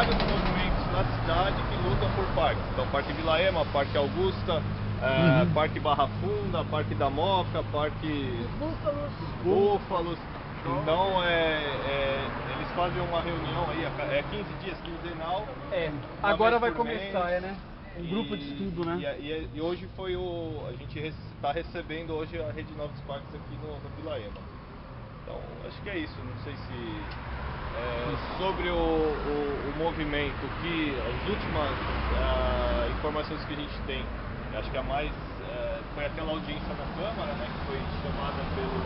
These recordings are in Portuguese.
vários movimentos na cidade que lutam por parques. Então, Parque Vila Ema, Parque Augusta, Parque Barra Funda, Parque da Moca, Parque Búfalos. Então, eles fazem uma reunião aí, 15 dias, quinzenal. Agora vai começar, né? Um grupo de estudo, né? E hoje a gente está recebendo hoje a Rede Novos Parques aqui no Vila Ema. Então, acho que é isso. Não sei se sobre o movimento, que as últimas informações que a gente tem, acho que a mais foi aquela audiência na Câmara, né, que foi chamada pelo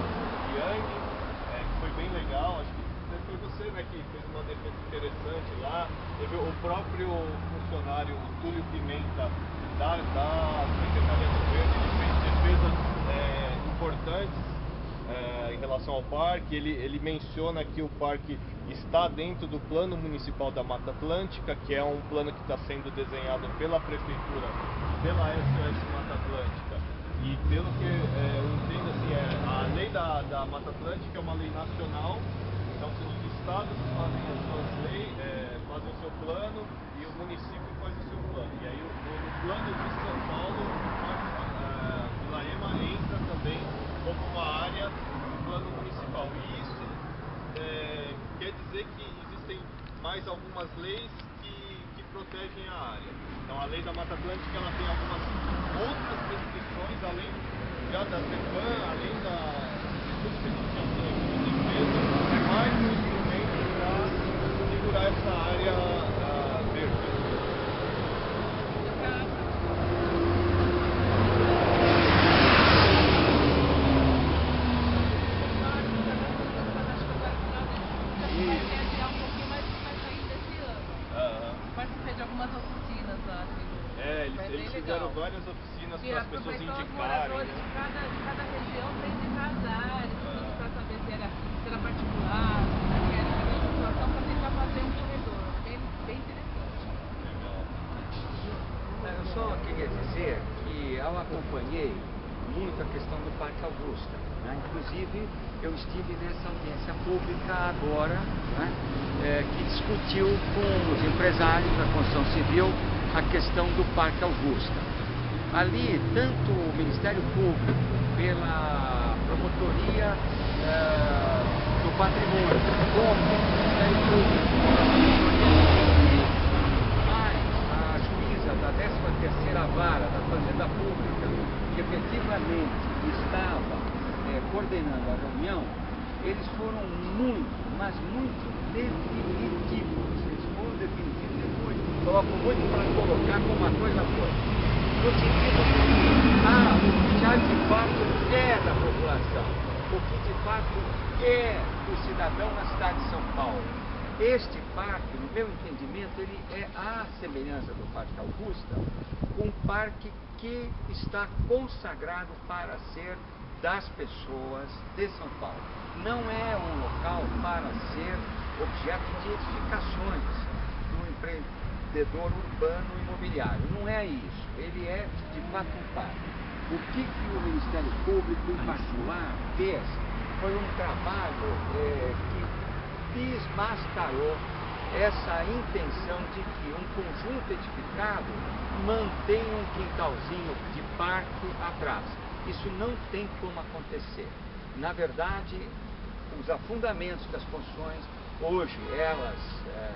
Yang, que foi bem legal. Acho que foi você, né, que fez uma defesa interessante lá. Teve o próprio funcionário, o Túlio Pimenta, da Secretaria do Governo, ele fez defesas importantes em relação ao parque. Ele menciona que o parque está dentro do Plano Municipal da Mata Atlântica, que é um plano que está sendo desenhado pela Prefeitura, pela SOS Mata Atlântica. E pelo que eu entendo, assim, a lei da Mata Atlântica é uma lei nacional. Então, os estados fazem as suas leis, fazem o seu plano, e o município faz o seu plano. E aí, no plano de São Paulo, Vila Ema entra também como uma área do plano municipal. E isso quer dizer que existem mais algumas leis que protegem a área. Então, a lei da Mata Atlântica, ela tem algumas outras restrições, além já da CEPAM, além de tudo que a gente já tem aqui de defesa, mais um instrumento para segurar essa área verde. Eles fizeram várias oficinas para as pessoas indicarem. Os moradores de cada região vêm de cada área, para saber se era particular, se era a mesma situação, para tentar fazer um corredor. Bem interessante. Legal. Eu só queria dizer que eu acompanhei muito a questão do Parque Augusta, né? Inclusive eu estive nessa audiência pública agora, né? Que discutiu com os empresários da construção civil a questão do Parque Augusta. Ali, tanto o Ministério Público, pela Promotoria do Patrimônio, como o Ministério Público, mais a juíza da 13ª Vara da Fazenda Pública, que efetivamente estava coordenando a reunião, eles foram muito, mas muito definitivos. Eles foram definitivos depois. Coloco muito para colocar como uma coisa foi. No sentido de que o que já de fato é da população, o que de fato é do cidadão na cidade de São Paulo. Este parque, no meu entendimento, ele é a semelhança do Parque Augusta, um parque que está consagrado para ser das pessoas de São Paulo. Não é um local para ser objeto de edificações do empreendedor urbano imobiliário. Não é isso. Ele é de fato um parque. O que o Ministério Público em particular fez foi um trabalho que desmascarou essa intenção de que um conjunto edificado mantém um quintalzinho de parque atrás. Isso não tem como acontecer. Na verdade, os afundamentos das construções, hoje elas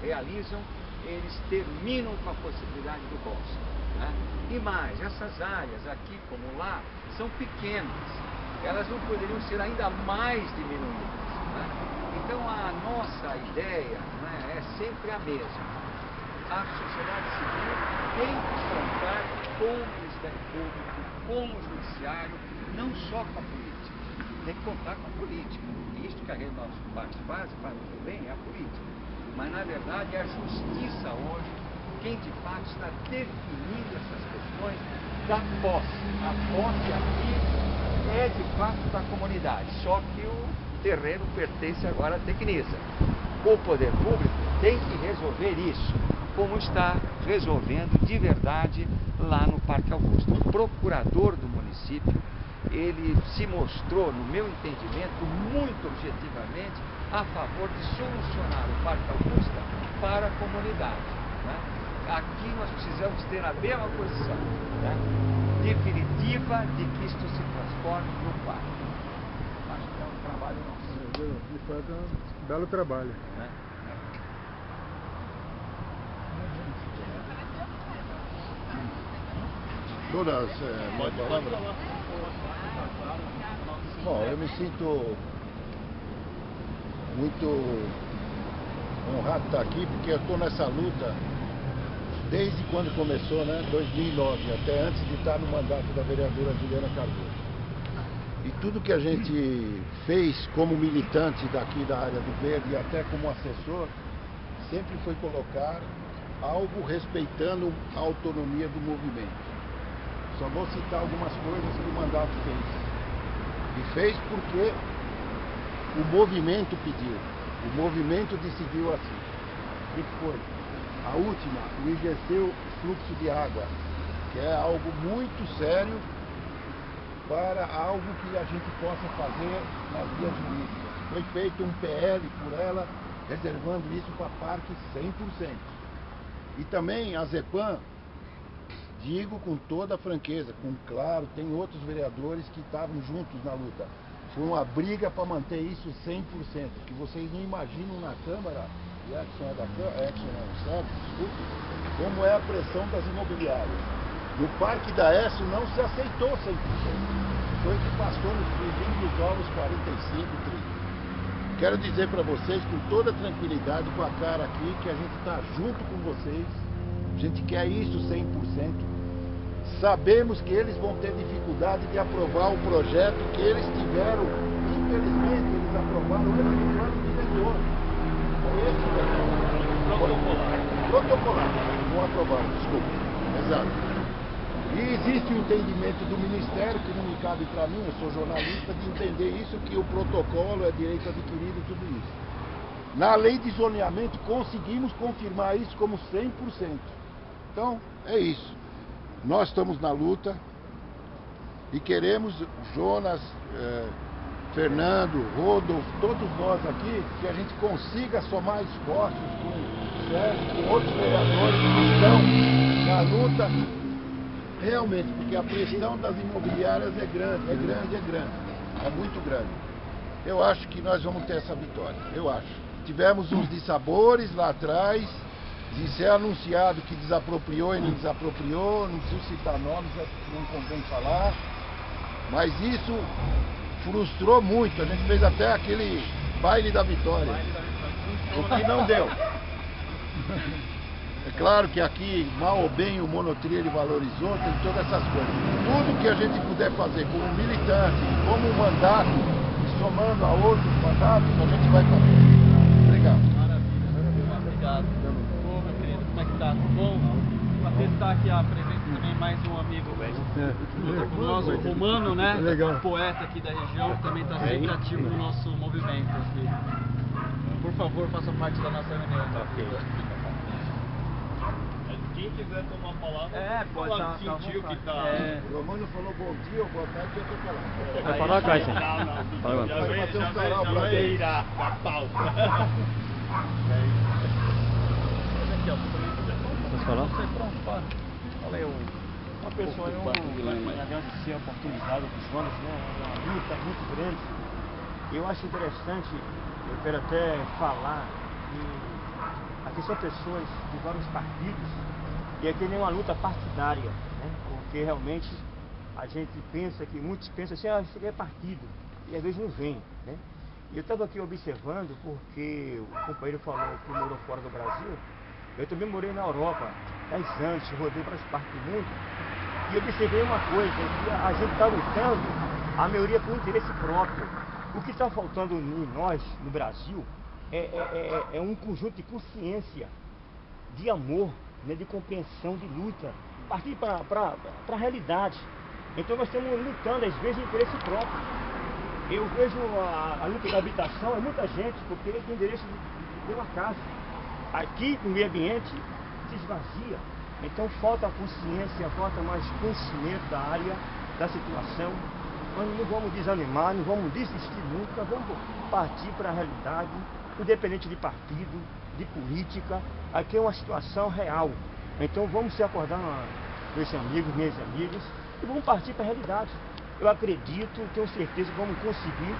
realizam, eles terminam com a possibilidade do bosque, né? E mais, essas áreas aqui como lá são pequenas, elas não poderiam ser ainda mais diminuídas, né? Então a nossa ideia, né, é sempre a mesma. A sociedade civil tem que contar com o Ministério Público, com o Judiciário, não só com a política. Tem que contar com a política. Isso que a Rede Novos Parques faz muito bem, é a política. Mas na verdade é a justiça hoje quem de fato está definindo essas questões da posse. A posse aqui é de fato da comunidade, só que o terreno pertence agora à Tecnisa. O poder público tem que resolver isso, como está resolvendo de verdade lá no Parque Augusta. O procurador do município, ele se mostrou, no meu entendimento, muito objetivamente a favor de solucionar o Parque Augusta para a comunidade. Né? Aqui nós precisamos ter a mesma posição, né? Definitiva de que isto se transforme no parque. Acho que é um trabalho nosso. De fato, é um belo trabalho. Né? Todas, bom, eu me sinto muito honrado de estar aqui, porque eu estou nessa luta desde quando começou, né, 2009, até antes de estar no mandato da vereadora Juliana Cardoso. E tudo que a gente fez como militante daqui da área do Verde e até como assessor, sempre foi colocar algo respeitando a autonomia do movimento. Só vou citar algumas coisas que o mandato fez. E fez porque o movimento pediu, o movimento decidiu assim. O que foi? A última, o enriquecer fluxo de água, que é algo muito sério para algo que a gente possa fazer nas vias jurídicas. Foi feito um PL por ela, reservando isso para parque 100%. E também a Zepan, digo com toda a franqueza, claro, tem outros vereadores que estavam juntos na luta. Foi uma briga para manter isso 100%, que vocês não imaginam na Câmara, e Edson é da Câmara, Edson não sabe, desculpe, como é a pressão das imobiliárias. No Parque da ESSO não se aceitou 100%. Foi que passou nos frigir dos ovos 45, 30. Quero dizer para vocês com toda tranquilidade, com a cara aqui, que a gente está junto com vocês. A gente quer isso 100%. Sabemos que eles vão ter dificuldade de aprovar o projeto que eles tiveram. Infelizmente, eles aprovaram esse plano diretor. Protocolar. Não aprovaram, desculpa. Exato. E existe um entendimento do Ministério, que não me cabe para mim, eu sou jornalista, de entender isso, que o protocolo é direito adquirido e tudo isso. Na lei de zoneamento, conseguimos confirmar isso como 100%. Então, é isso. Nós estamos na luta e queremos, Jonas, Fernando, Rodolfo, todos nós aqui, que a gente consiga somar esforços com o Sérgio, com outros vereadores que estão na luta, realmente, porque a pressão das imobiliárias é grande, é muito grande. Eu acho que nós vamos ter essa vitória, eu acho. Tivemos uns dissabores lá atrás, de ser anunciado que desapropriou e não desapropriou, não preciso citar nomes, não convém falar, mas isso frustrou muito, a gente fez até aquele baile da vitória, o que não deu. É claro que aqui, mal ou bem, o monotrilho ele valorizou, tem todas essas coisas. Tudo que a gente puder fazer como militante, como mandato, somando a outros mandatos, a gente vai fazer. Obrigado. Maravilha. Obrigado. Ô, meu querido, como é que tá? Tudo bom? Para testar aqui a presença também mais um amigo com nós, o Romano, né? Legal. Poeta aqui da região, que também está sempre ativo no nosso movimento aqui. Por favor, faça parte da nossa reunião. Tá? Quem quiser tomar a palavra, pode falar, sentiu que tá... O Romano falou bom dia ou boa tarde, eu tô falando. Vai falar, Caio? Não. Já vai virar a pauta. Posso falar? Valeu. Uma pessoa deve ser oportunizada com os Jonas, né? Uma luta muito grande. Eu acho interessante, eu quero até falar que aqui são pessoas de vários partidos e aqui nem uma luta partidária, né? Porque realmente a gente pensa que, muitos pensam assim, isso aqui é partido, e às vezes não vem, né? E eu estava aqui observando, porque o companheiro falou que morou fora do Brasil. Eu também morei na Europa 10 anos, rodei para as partes do mundo, e observei uma coisa, que a gente está lutando, a maioria por interesse próprio. O que está faltando em nós, no Brasil, é um conjunto de consciência, de amor, né, de compreensão, de luta, partir para a realidade. Então nós estamos lutando, às vezes, em interesse próprio. Eu vejo a luta da habitação, é muita gente, porque tem direito de ter uma casa. Aqui, no meio ambiente, se esvazia. Então falta consciência, falta mais conhecimento da área, da situação. nós não vamos desanimar, não vamos desistir nunca, vamos partir para a realidade, independente de partido, de política. Aqui é uma situação real. Então vamos se acordar, meus amigos, minhas amigas, e vamos partir para a realidade. Eu acredito, tenho certeza que vamos conseguir,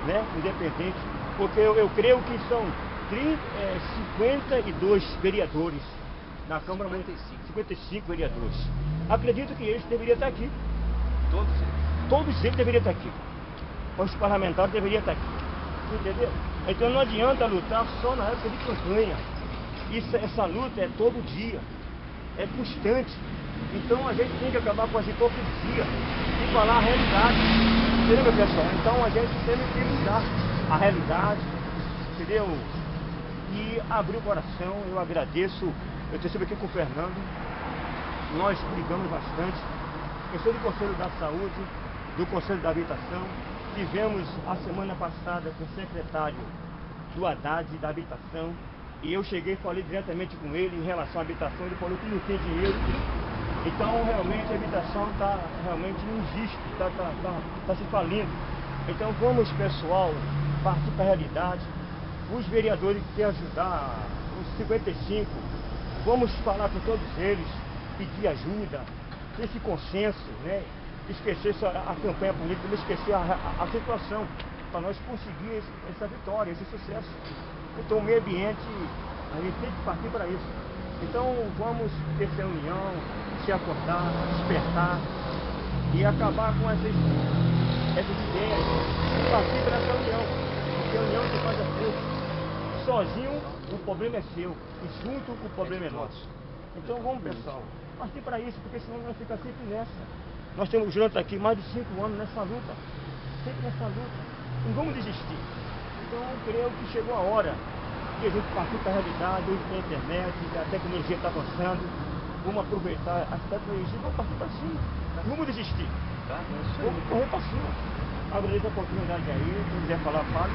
né, independente, porque eu creio que são 52 vereadores na Câmara Municipal, 55 vereadores. Acredito que eles deveriam estar aqui. Todos eles deveriam estar aqui. Os parlamentares deveriam estar aqui. Entendeu? Então não adianta lutar só na época de campanha. Essa luta é todo dia, é constante. Então a gente tem que acabar com as hipocrisias e falar a realidade. Entendeu, meu pessoal? Então a gente sempre tem que mudar a realidade, entendeu? E abrir o coração. Eu agradeço. Eu estou sempre aqui com o Fernando. Nós brigamos bastante. Eu sou do Conselho da Saúde, do Conselho da Habitação. Tivemos a semana passada com o secretário do Haddad da Habitação. E eu cheguei e falei diretamente com ele em relação à habitação. Ele falou que não tem dinheiro. Então realmente a habitação está realmente não existe, está se falindo. Então vamos, pessoal, partir para a realidade. Os vereadores que querem ajudar, os 55, vamos falar com todos eles, pedir ajuda, ter esse consenso, né? Esquecer a campanha política, não esquecer a situação, para nós conseguir essa vitória, esse sucesso. Então o meio ambiente, a gente tem que partir para isso. Então vamos ter essa união, se acordar, despertar e acabar com essas ideias e partir para essa união. Porque a união se faz a força. Sozinho o problema é seu e junto o problema é nosso. Então vamos, pessoal, partir para isso, porque senão nós ficar sempre nessa. Nós temos junto aqui mais de 5 anos nessa luta, sempre nessa luta. Não vamos desistir. Então eu creio que chegou a hora que a gente partir para a realidade. Hoje tem a internet, a tecnologia está avançando. Vamos aproveitar as tecnologias e vamos partir para cima. Não vamos desistir. Vamos correr para cima. Agradeço a oportunidade aí. Quem quiser falar, fale.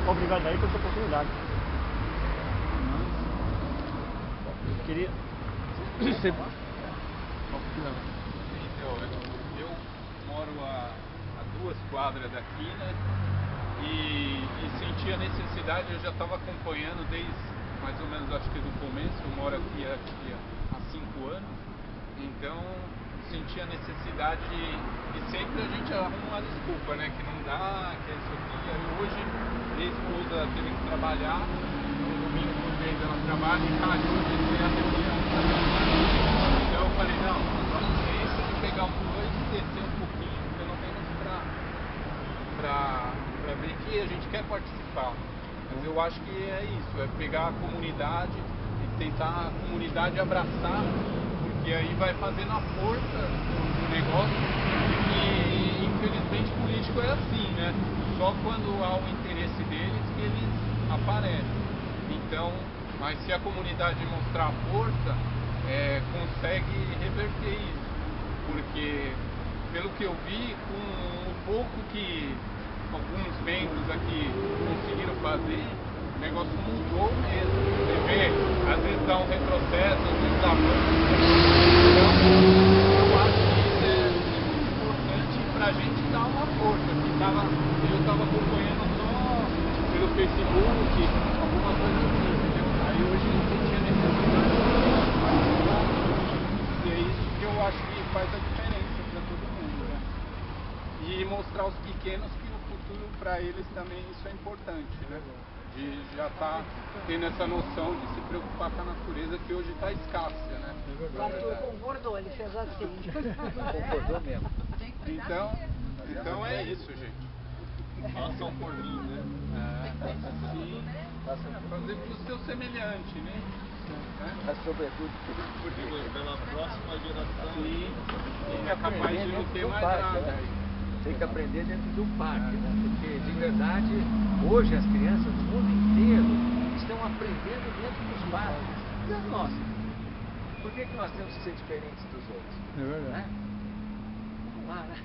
Obrigado aí por essa oportunidade. Eu queria... Eu moro a 2 quadras daqui, né? E senti a necessidade, eu já estava acompanhando desde mais ou menos, acho que do começo. Eu moro aqui há 5 anos, então senti a necessidade e sempre a gente arruma uma desculpa, né? Que não dá, que é isso aqui. Aí hoje minha esposa teve que trabalhar, no domingo por vez ela trabalha e calhou de ter a reunião. Então eu falei, não, vamos urgência de pegar um dois e descer um pouquinho, pelo menos para ver que a gente quer participar. Mas eu acho que é isso, é pegar a comunidade e tentar a comunidade abraçar, porque aí vai fazendo a força do negócio. E infelizmente político é assim, né? Só quando há o interesse deles que eles aparecem. Então, mas se a comunidade mostrar força, consegue reverter isso. Porque, pelo que eu vi, com o pouco que alguns membros aqui conseguiram fazer, o negócio mudou mesmo. Você vê, às vezes dá um retrocesso, às vezes dá muito. Então, eu acho que isso é muito importante para a gente dar uma força. Eu estava acompanhando só pelo Facebook, alguma coisa assim, entendeu? Aí hoje eu senti a necessidade de é isso que eu acho que faz a diferença para todo mundo, né? E mostrar aos pequenos que o futuro para eles também isso é importante, né? De já estar tendo essa noção de se preocupar com a natureza que hoje está escassa, né? O Arthur concordou, ele fez assim. Concordou mesmo. Então é isso, gente. Façam por mim, né? Fazer para o seu semelhante, né? Mas sobretudo Pela próxima geração. Sim. E é capaz de não ter mais nada. Tem que aprender dentro do parque, né? Porque de verdade, hoje as crianças do mundo inteiro estão aprendendo dentro dos parques. E as nossas? Por que nós temos que ser diferentes dos outros? É verdade. Né? Vamos lá, né?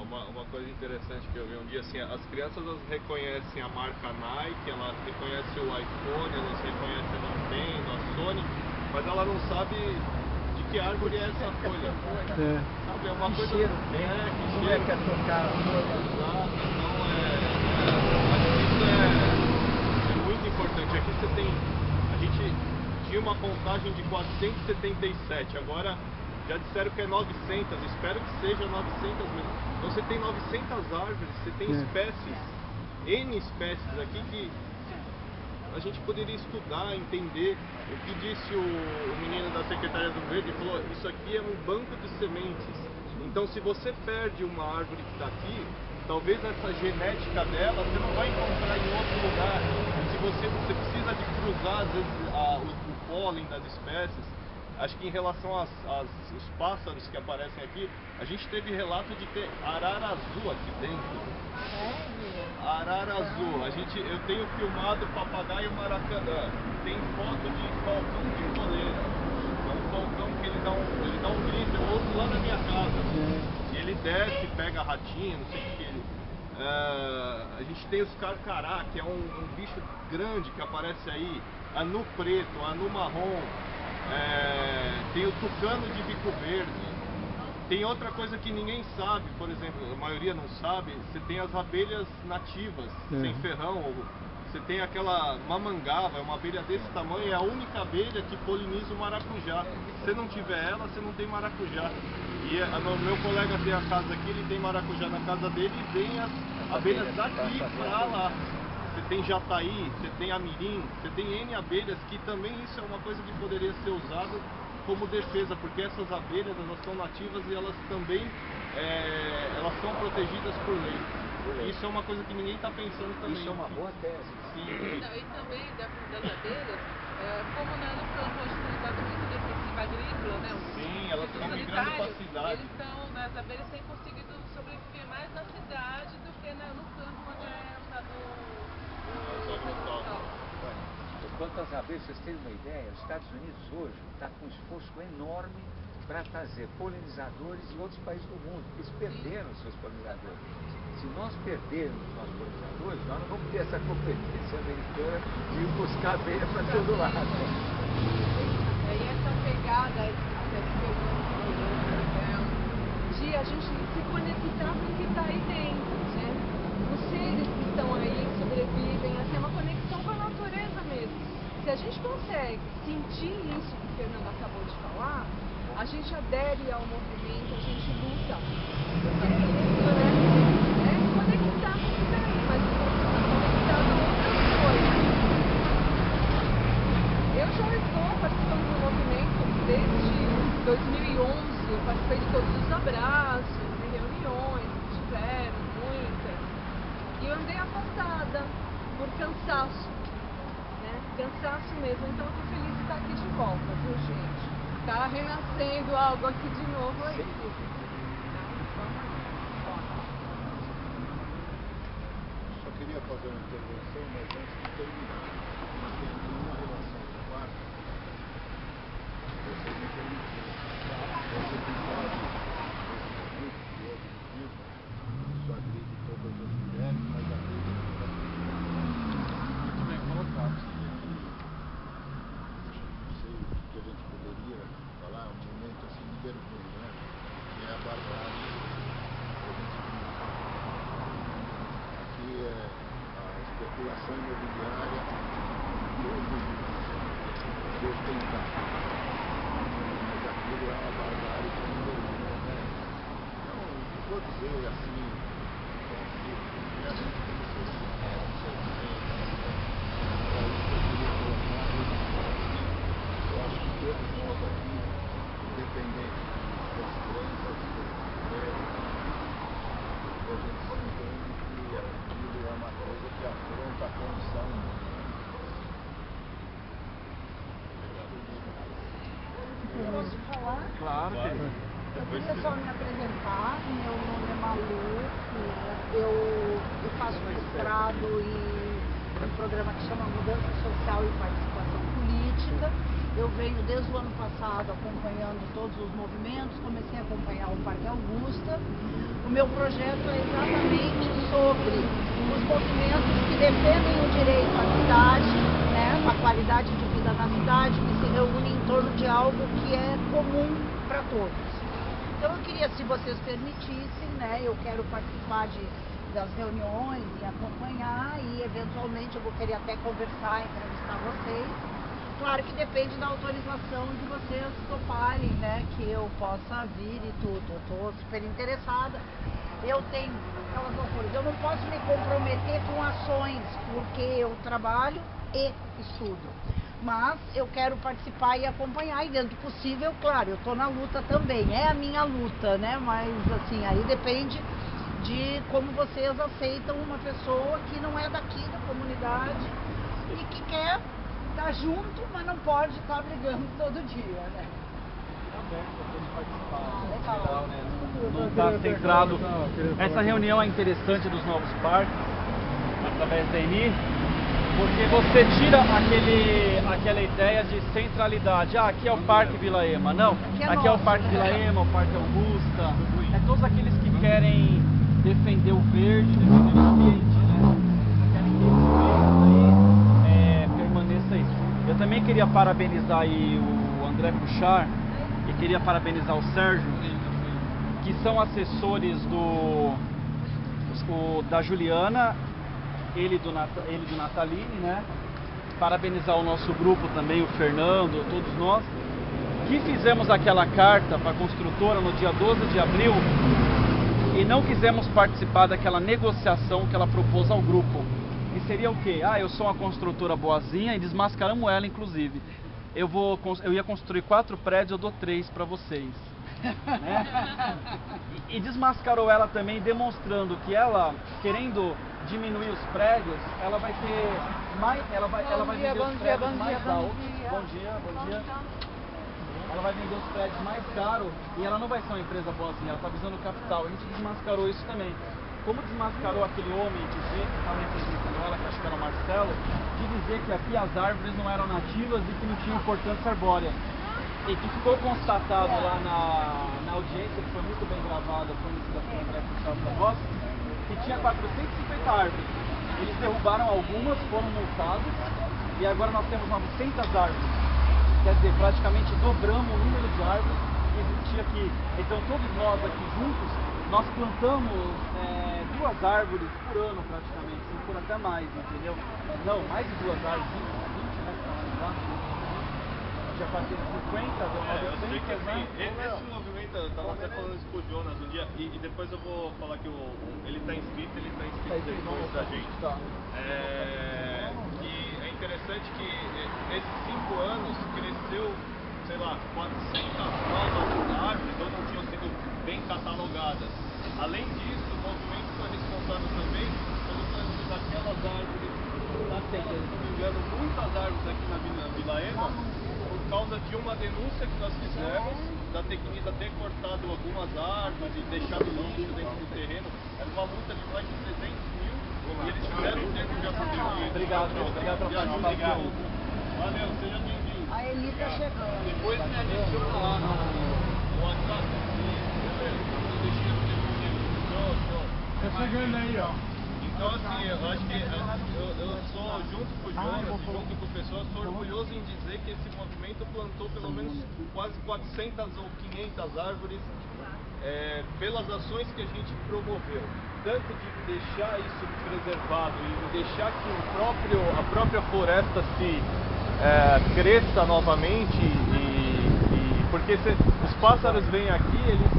Uma coisa interessante que eu vi um dia, assim, as crianças elas reconhecem a marca Nike, elas reconhecem o iPhone, elas reconhecem a Nintendo, a Sony, mas ela não sabe de que árvore é essa folha. Sabe, é uma coisa... cheiro que como é que é tocar a folha? Exato, então isso é muito importante. Aqui você tem, a gente tinha uma contagem de 477, agora já disseram que é 900, espero que seja 900 mesmo. Então você tem 900 árvores, você tem espécies, N espécies aqui que a gente poderia estudar, entender. O que disse o menino da Secretaria do Verde, ele falou, isso aqui é um banco de sementes. Então se você perde uma árvore que está aqui, talvez essa genética dela você não vai encontrar em outro lugar. Se você precisa de cruzar às vezes o pólen das espécies. Acho que em relação aos pássaros que aparecem aqui, a gente teve relato de ter arara azul aqui dentro. Arara azul. Eu tenho filmado papagaio maracanã. Tem foto de falcão de coleira. É um falcão que ele dá um grito, eu ouço lá na minha casa. E ele desce, pega ratinho, não sei o que ele... a gente tem os carcará, que é um bicho grande que aparece aí. Anu preto, anu marrom. Tem o tucano de bico verde. Tem outra coisa que ninguém sabe, por exemplo, a maioria não sabe, você tem as abelhas nativas, sem ferrão. Você tem aquela mamangava, é uma abelha desse tamanho, é a única abelha que poliniza o maracujá. Se você não tiver ela, você não tem maracujá. E meu colega tem a casa aqui, ele tem maracujá na casa dele e vem as abelhas daqui pra lá. Você tem jataí, você tem amirim, você tem N abelhas, que também isso é uma coisa que poderia ser usada como defesa, porque essas abelhas, elas são nativas e elas também elas são protegidas por lei. Isso é uma coisa que ninguém está pensando também. Isso é uma boa tese. Sim. Não, e também das abelhas, como no campo hoje tem usado muito defensiva agrícola, né? Sim, elas estão migrando para a cidade. As abelhas têm conseguido sobreviver mais na cidade do que no campo, onde é usado Quanto às abelhas, vocês terem uma ideia, os Estados Unidos hoje está com um esforço enorme para trazer polinizadores de outros países do mundo, porque eles perderam os seus polinizadores. Se nós perdermos os nossos polinizadores, nós não vamos ter essa competência americana de ir buscar abelha para todo lado. E essa pegada de a gente se conectar com o que está aí dentro, né? Os seres que estão aí, sobrevivem, assim, é uma conexão com a natureza mesmo. Se a gente consegue sentir isso que o Fernando acabou de falar, a gente adere ao movimento, a gente luta. Porque é isso, né? É conectar com o que está aí, mas conectado a outras coisas. Eu já estou participando do movimento desde 2011, eu participei de todos os abraços, de reuniões que tiveram, muitas. E eu andei afastada por cansaço, né? Cansaço mesmo. Então eu tô feliz de estar aqui de volta, viu, gente? Tá renascendo algo aqui de novo aí. Só queria fazer uma intervenção, mas antes de terminar, não tem nenhuma relação com o quarto. Vocês me permitiram. Esse episódio, esse grupo que houve no livro, isso agride todas as mulheres, mas agride todas as mulheres. Muito bem colocado. Não sei o que a gente poderia falar, um momento assim de vergonha, né? Que é a barbárie que a gente vive. Aqui é a especulação imobiliária sustentável. Mas aquilo é uma barbárie que não domina, né? Então, não vou dizer assim, a gente tem que ser eu acho que todos nós aqui, independente das crenças, das ideias, a gente se entende que aquilo é uma coisa que afronta a condição humana. Eu posso falar? Claro, querido. Eu queria só me apresentar, meu nome é Malu, eu faço mestrado em um programa que chama Mudança Social e Participação Política. Eu venho desde o ano passado acompanhando todos os movimentos, comecei a acompanhar o Parque Augusta. O meu projeto é exatamente sobre os movimentos que defendem o direito à cidade, né, a qualidade de vida na cidade, que se reúne em torno de algo que é comum para todos. Então eu queria, se vocês permitissem, né, eu quero participar das reuniões e acompanhar, e eventualmente eu vou querer até conversar, entrevistar vocês. Claro que depende da autorização de vocês toparem, né, que eu possa vir e tudo. Eu estou super interessada. Eu tenho aquelas loucuras, eu não posso me comprometer com ações, porque eu trabalho e estudo. Mas eu quero participar e acompanhar, e dentro do possível, claro, eu estou na luta também, é a minha luta, né? Mas assim, aí depende de como vocês aceitam uma pessoa que não é daqui da comunidade e que quer estar junto, mas não pode estar brigando todo dia, né? Legal, né? Não está centrado. Essa reunião é interessante dos novos parques, através da ENI, porque você tira aquela ideia de centralidade. Ah, aqui é o Parque Vila Ema. Não, aqui é o Parque Vila Ema, o Parque Augusta. É todos aqueles que querem defender o verde, defender o ambiente, né? Querem que esse verde aí permaneça aí. Eu também queria parabenizar aí o André Puchar e queria parabenizar o Sérgio, que são assessores da Juliana, ele do Nataline, né? Parabenizar o nosso grupo também, o Fernando, todos nós, que fizemos aquela carta para a construtora no dia 12 de abril e não quisemos participar daquela negociação que ela propôs ao grupo. E seria o quê? Ah, eu sou uma construtora boazinha, e desmascaramos ela, inclusive. Eu ia construir 4 prédios, eu dou 3 para vocês. Né? E desmascarou ela também, demonstrando que ela, querendo diminuir os prédios, ela vai ter mais, ela vai vender os prédios mais altos. Bom dia. Ela vai vender os prédios mais caros e ela não vai ser uma empresa boazinha, ela está visando capital. A gente desmascarou isso também. Como desmascarou aquele homem que estava entrevistando ela, que acho que era o Marcelo, de dizer que aqui as árvores não eram nativas e que não tinham importância arbórea. E que ficou constatado lá na audiência, que foi muito bem gravada, fornecida pelo André Puchar para nós, que tinha 450 árvores. Eles derrubaram algumas, foram multados, e agora nós temos 900 árvores. Quer dizer, praticamente dobramos o número de árvores que existia aqui. Então todos nós aqui juntos, nós plantamos 2 árvores por ano praticamente, se for até mais, entendeu? Não, mais de 2 árvores, 20 metros lá. Já passei de 50, deu 900, eu sei que assim, né? esse movimento, eu estava até falando isso com o Jonas um dia, e depois eu vou falar que ele está inscrito depois da gente. Que é interessante que esses 5 anos cresceu, sei lá, 400 novas árvores ou não tinham sido bem catalogadas. Além disso, o movimento foi responsável também pelo plantio daquelas árvores, se não me engano, muitas árvores aqui na Vila Ema, por causa de uma denúncia que nós fizemos, da Tecnisa ter cortado algumas árvores e deixado lixo dentro do terreno. Era uma multa de mais de 300 mil e eles fizeram o tempo de assumir. Obrigado pela participação. Valeu, seja bem-vindo. A Eli tá chegando. Depois me adiciona lá no WhatsApp. Tá chegando aí, ó. Então assim, eu acho que eu sou, junto com o Jonas e junto com o pessoal, sou orgulhoso em dizer que esse movimento plantou pelo menos quase 400 ou 500 árvores pelas ações que a gente promoveu. Tanto de deixar isso preservado e deixar que a própria floresta se cresça novamente, porque os pássaros vêm aqui, eles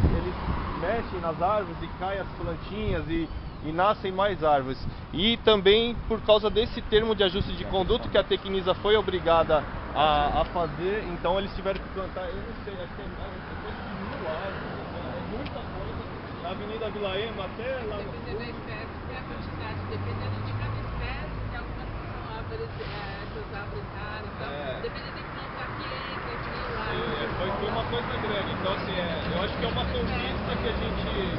mexem nas árvores e caem as plantinhas e nascem mais árvores. E também por causa desse termo de ajuste de conduta que a Tecnisa foi obrigada a fazer, então eles tiveram que plantar, eu não sei, acho que coisa de 1000 árvores, é muita coisa, da Avenida Vila Ema até lá no Dependendo da espécie, tem a quantidade, dependendo de cada espécie, tem algumas que são árvores, essas árvores raras, então, dependendo tem que plantar 500, 1000 árvores. Foi uma coisa grande, então assim, eu acho que é uma conquista que a gente...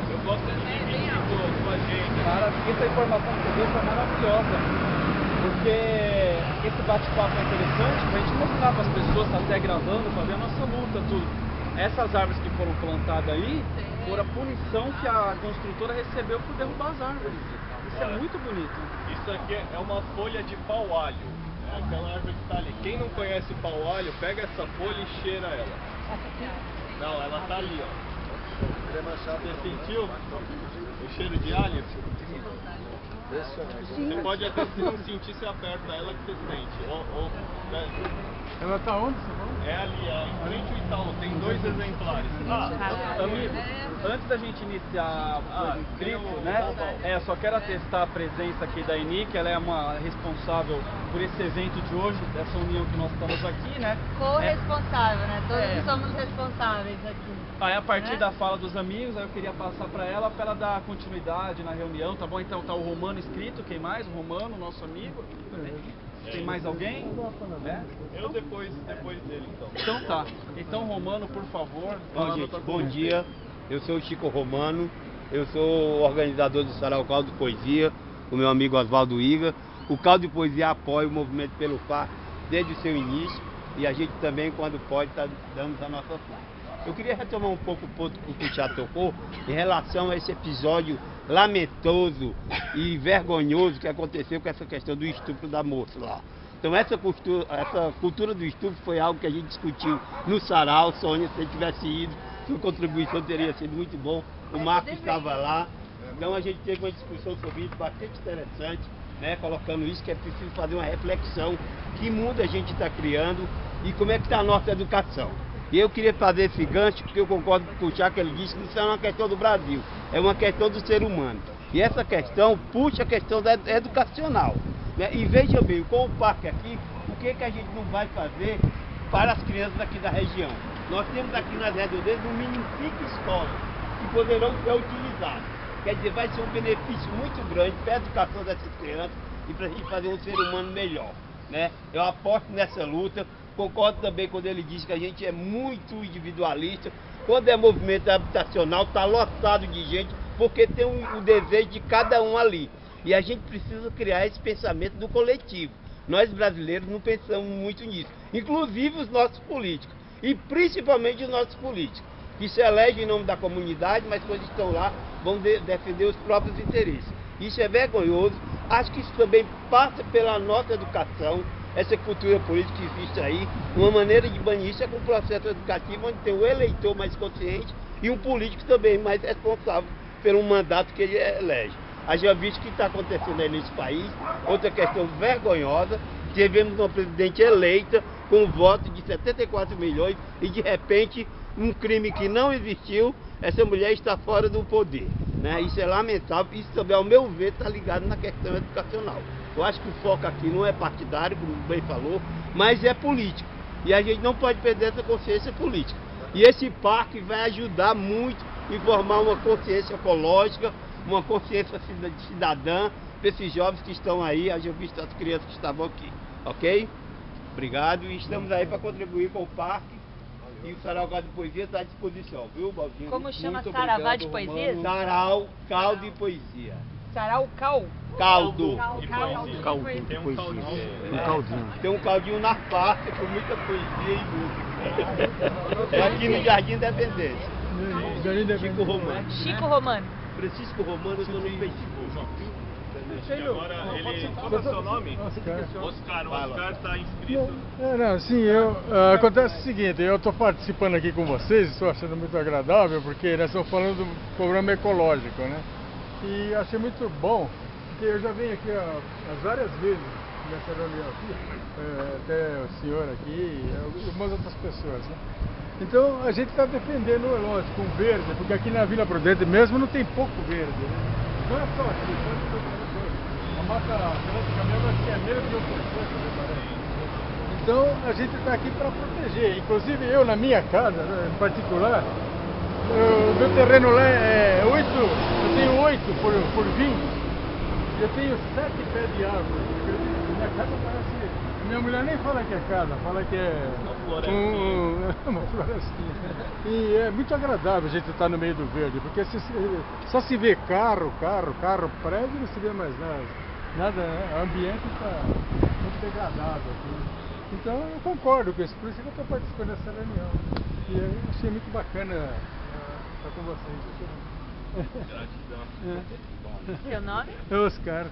Eu gosto de dividir com a gente. Cara, essa informação que você deu foi maravilhosa, porque esse bate-papo é interessante pra gente mostrar para as pessoas, tá até gravando, pra ver a nossa luta, tudo. Essas árvores que foram plantadas aí, foram a punição que a construtora recebeu por derrubar as árvores. Isso é muito bonito. Isso aqui é uma folha de pau-alho. É aquela árvore que tá ali. Quem não conhece o pau-alho, pega essa folha e cheira ela. Não, ela tá ali, ó. Você sentiu o cheiro de alho? Você pode até, se não sentir, você aperta ela que você sente. Ela tá onde, você falou? É ali, é em frente ao Itaú, tem 2 exemplares. Amigo, antes da gente iniciar o inscrito, né? Só quero atestar a presença aqui da Eni, que ela é uma responsável por esse evento de hoje, dessa união que nós estamos aqui, né? Co-responsável, né? Todos somos responsáveis aqui. Aí a partir da fala dos amigos, aí eu queria passar para ela dar continuidade na reunião, tá bom? Então tá o Romano inscrito, quem mais? O Romano, nosso amigo. Tem mais alguém? Eu depois dele, então. Então tá. Então, Romano, por favor. Bom, gente, bom dia. Eu sou o Chico Romano. Eu sou o organizador do Sarau Caldo de Poesia, o meu amigo Oswaldo Iga. O Caldo de Poesia apoia o movimento pelo FAR desde o seu início. E a gente também, quando pode, está dando a nossa força. Eu queria retomar um pouco o ponto que o Thiago tocou em relação a esse episódio lamentoso e vergonhoso que aconteceu com essa questão do estupro da moça lá. Então essa cultura do estupro foi algo que a gente discutiu no Sarau. Sônia, se ele tivesse ido, sua contribuição teria sido muito bom. O Marcos estava lá. Então a gente teve uma discussão sobre isso bastante interessante, né? Colocando isso, que é preciso fazer uma reflexão, que mundo a gente está criando e como é que está a nossa educação. E eu queria fazer esse gancho, porque eu concordo com o Thiago, que ele disse que isso é uma questão do Brasil, é uma questão do ser humano. E essa questão puxa a questão educacional, né? E veja bem, com o parque aqui, o que a gente não vai fazer para as crianças aqui da região? Nós temos aqui nas redondezas no mínimo 5 escolas que poderão ser utilizadas. Quer dizer, vai ser um benefício muito grande para a educação dessas crianças e para a gente fazer um ser humano melhor, né? Eu aposto nessa luta. Concordo também quando ele diz que a gente é muito individualista. Quando é movimento habitacional, está lotado de gente, porque tem o desejo de cada um ali. E a gente precisa criar esse pensamento do coletivo. Nós brasileiros não pensamos muito nisso. Inclusive os nossos políticos. E principalmente os nossos políticos, que se elegem em nome da comunidade, mas quando estão lá, vão defender os próprios interesses. Isso é vergonhoso. Acho que isso também passa pela nossa educação. Essa cultura política que existe aí, uma maneira de banir isso é com um processo educativo onde tem o eleitor mais consciente e um político também mais responsável pelo mandato que ele elege. Haja visto o que está acontecendo aí nesse país, outra questão vergonhosa, tivemos uma presidente eleita com um voto de 74 milhões e de repente um crime que não existiu, essa mulher está fora do poder, né? Isso é lamentável, isso também ao meu ver está ligado na questão educacional. Eu acho que o foco aqui não é partidário, como bem falou, mas é político. E a gente não pode perder essa consciência política. E esse parque vai ajudar muito em formar uma consciência ecológica, uma consciência cidadã para esses jovens que estão aí, haja visto as crianças que estavam aqui. Ok? Obrigado. E estamos aí para contribuir com o parque. E o Sarau Caldo de Poesia está à disposição, viu, Baldinho? Como chama? Saravá de Poesia? Sarau Caldo de Poesia. Sarau Cal? Caldo. Tem um caldinho. Tem um caldinho na farta com muita poesia e música. É aqui no Jardim Independência. Chico Romano. Chico Romano. Francisco Romano, eu estou no Facebook. E agora ele. Qual é o seu nome? Oscar. O Oscar está inscrito. Acontece o seguinte, eu estou participando aqui com vocês, estou achando muito agradável, porque nós estamos falando do programa ecológico, né? E achei muito bom, porque eu já venho aqui várias vezes nessa reunião aqui, até o senhor aqui e algumas outras pessoas, né? Então a gente está defendendo, lógico, um verde, porque aqui na Vila Prudente mesmo não tem pouco verde, né? Não é só aqui, a mata praticamente acho que é menos de 1%, me parece. Então a gente está aqui para proteger, inclusive eu na minha casa, né, em particular, o meu terreno lá é 8, eu tenho 8 por 20, e eu tenho 7 pés de árvore. Minha casa parece... Minha mulher nem fala que é casa, fala que é uma florestinha. E é muito agradável a gente estar no meio do verde, porque só se vê carro, prédio, não se vê mais nada, o ambiente está muito degradado aqui. Então eu concordo com isso, por isso que eu estou participando dessa reunião. E eu achei muito bacana estar com vocês. Gratidão. Seu nome? Oscar.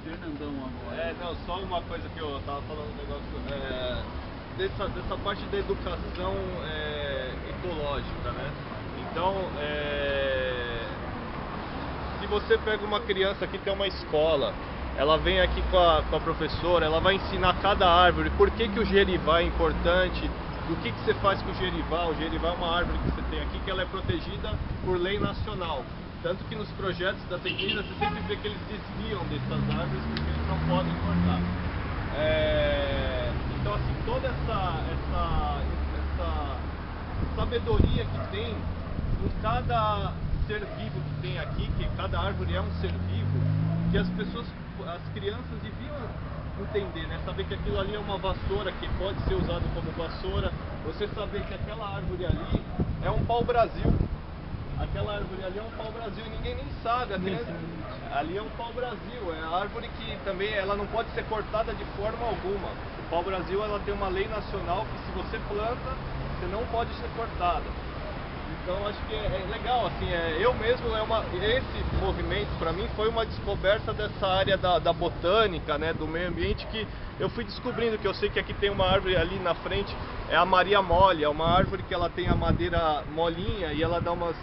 Fernandão agora. Não, só uma coisa que eu tava falando, um negócio dessa parte da educação ecológica, né? Então, se você pega uma criança que tem uma escola, ela vem aqui com a professora, ela vai ensinar cada árvore, por que o gerivá é importante, do que você faz com o gerivá. O gerivá é uma árvore que você tem aqui que ela é protegida por lei nacional. Tanto que nos projetos da Tecnisa você sempre vê que eles desviam dessas árvores porque eles não podem cortar. Então assim, toda essa sabedoria que tem em cada ser vivo que tem aqui, que cada árvore é um ser vivo, que as pessoas, as crianças deviam entender, né? Saber que aquilo ali é uma vassoura que pode ser usado como vassoura, você saber que aquela árvore ali é um pau-brasil. Aquela árvore ali é um pau-brasil e ninguém nem sabe. Ali é um pau-brasil, é a árvore que também ela não pode ser cortada de forma alguma. O pau-brasil ela tem uma lei nacional que se você planta, você não pode ser cortada. Então acho que é legal, assim, eu mesmo, esse movimento para mim foi uma descoberta dessa área da botânica, né, do meio ambiente, que eu fui descobrindo, que eu sei que aqui tem uma árvore ali na frente, é a Maria Mole, é uma árvore que ela tem a madeira molinha e ela dá umas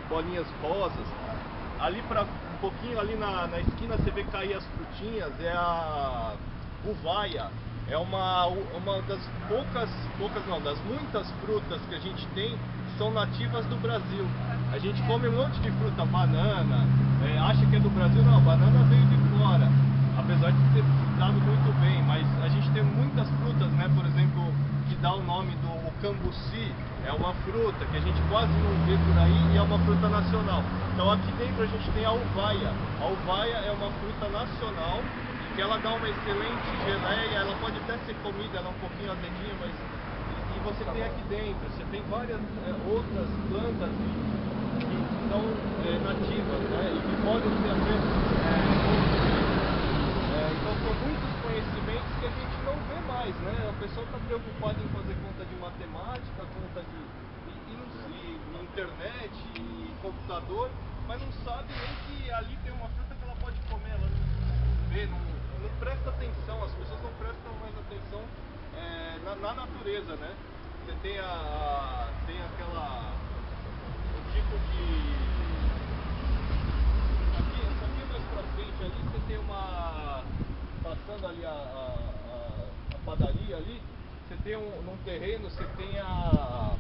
bolinhas rosas. Ali um pouquinho ali na esquina você vê cair as frutinhas, é a uvaia. É uma das das muitas frutas que a gente tem são nativas do Brasil. A gente come um monte de fruta, banana, acha que é do Brasil, não, a banana veio de fora, apesar de ter dado muito bem, mas a gente tem muitas frutas, né, por exemplo, que dá o nome do cambuci, é uma fruta que a gente quase não vê por aí e é uma fruta nacional. Então aqui dentro a gente tem a uvaia. A uvaia é uma fruta nacional que ela dá uma excelente geleia, ela pode até ser comida, ela é um pouquinho azedinha, mas e você tem aqui dentro, você tem várias outras plantas que são nativas, né, e que podem ser até então são muitos conhecimentos que a gente não vê mais, né, a pessoa está preocupada em fazer conta de matemática, conta de internet e computador, mas não sabe nem que ali tem uma fruta que ela pode comer, ela não vê, não presta atenção, as pessoas não prestam mais atenção na natureza, né? Você tem o tipo de... Aqui mais pra frente ali, você tem passando ali a padaria ali, você tem num terreno, você tem a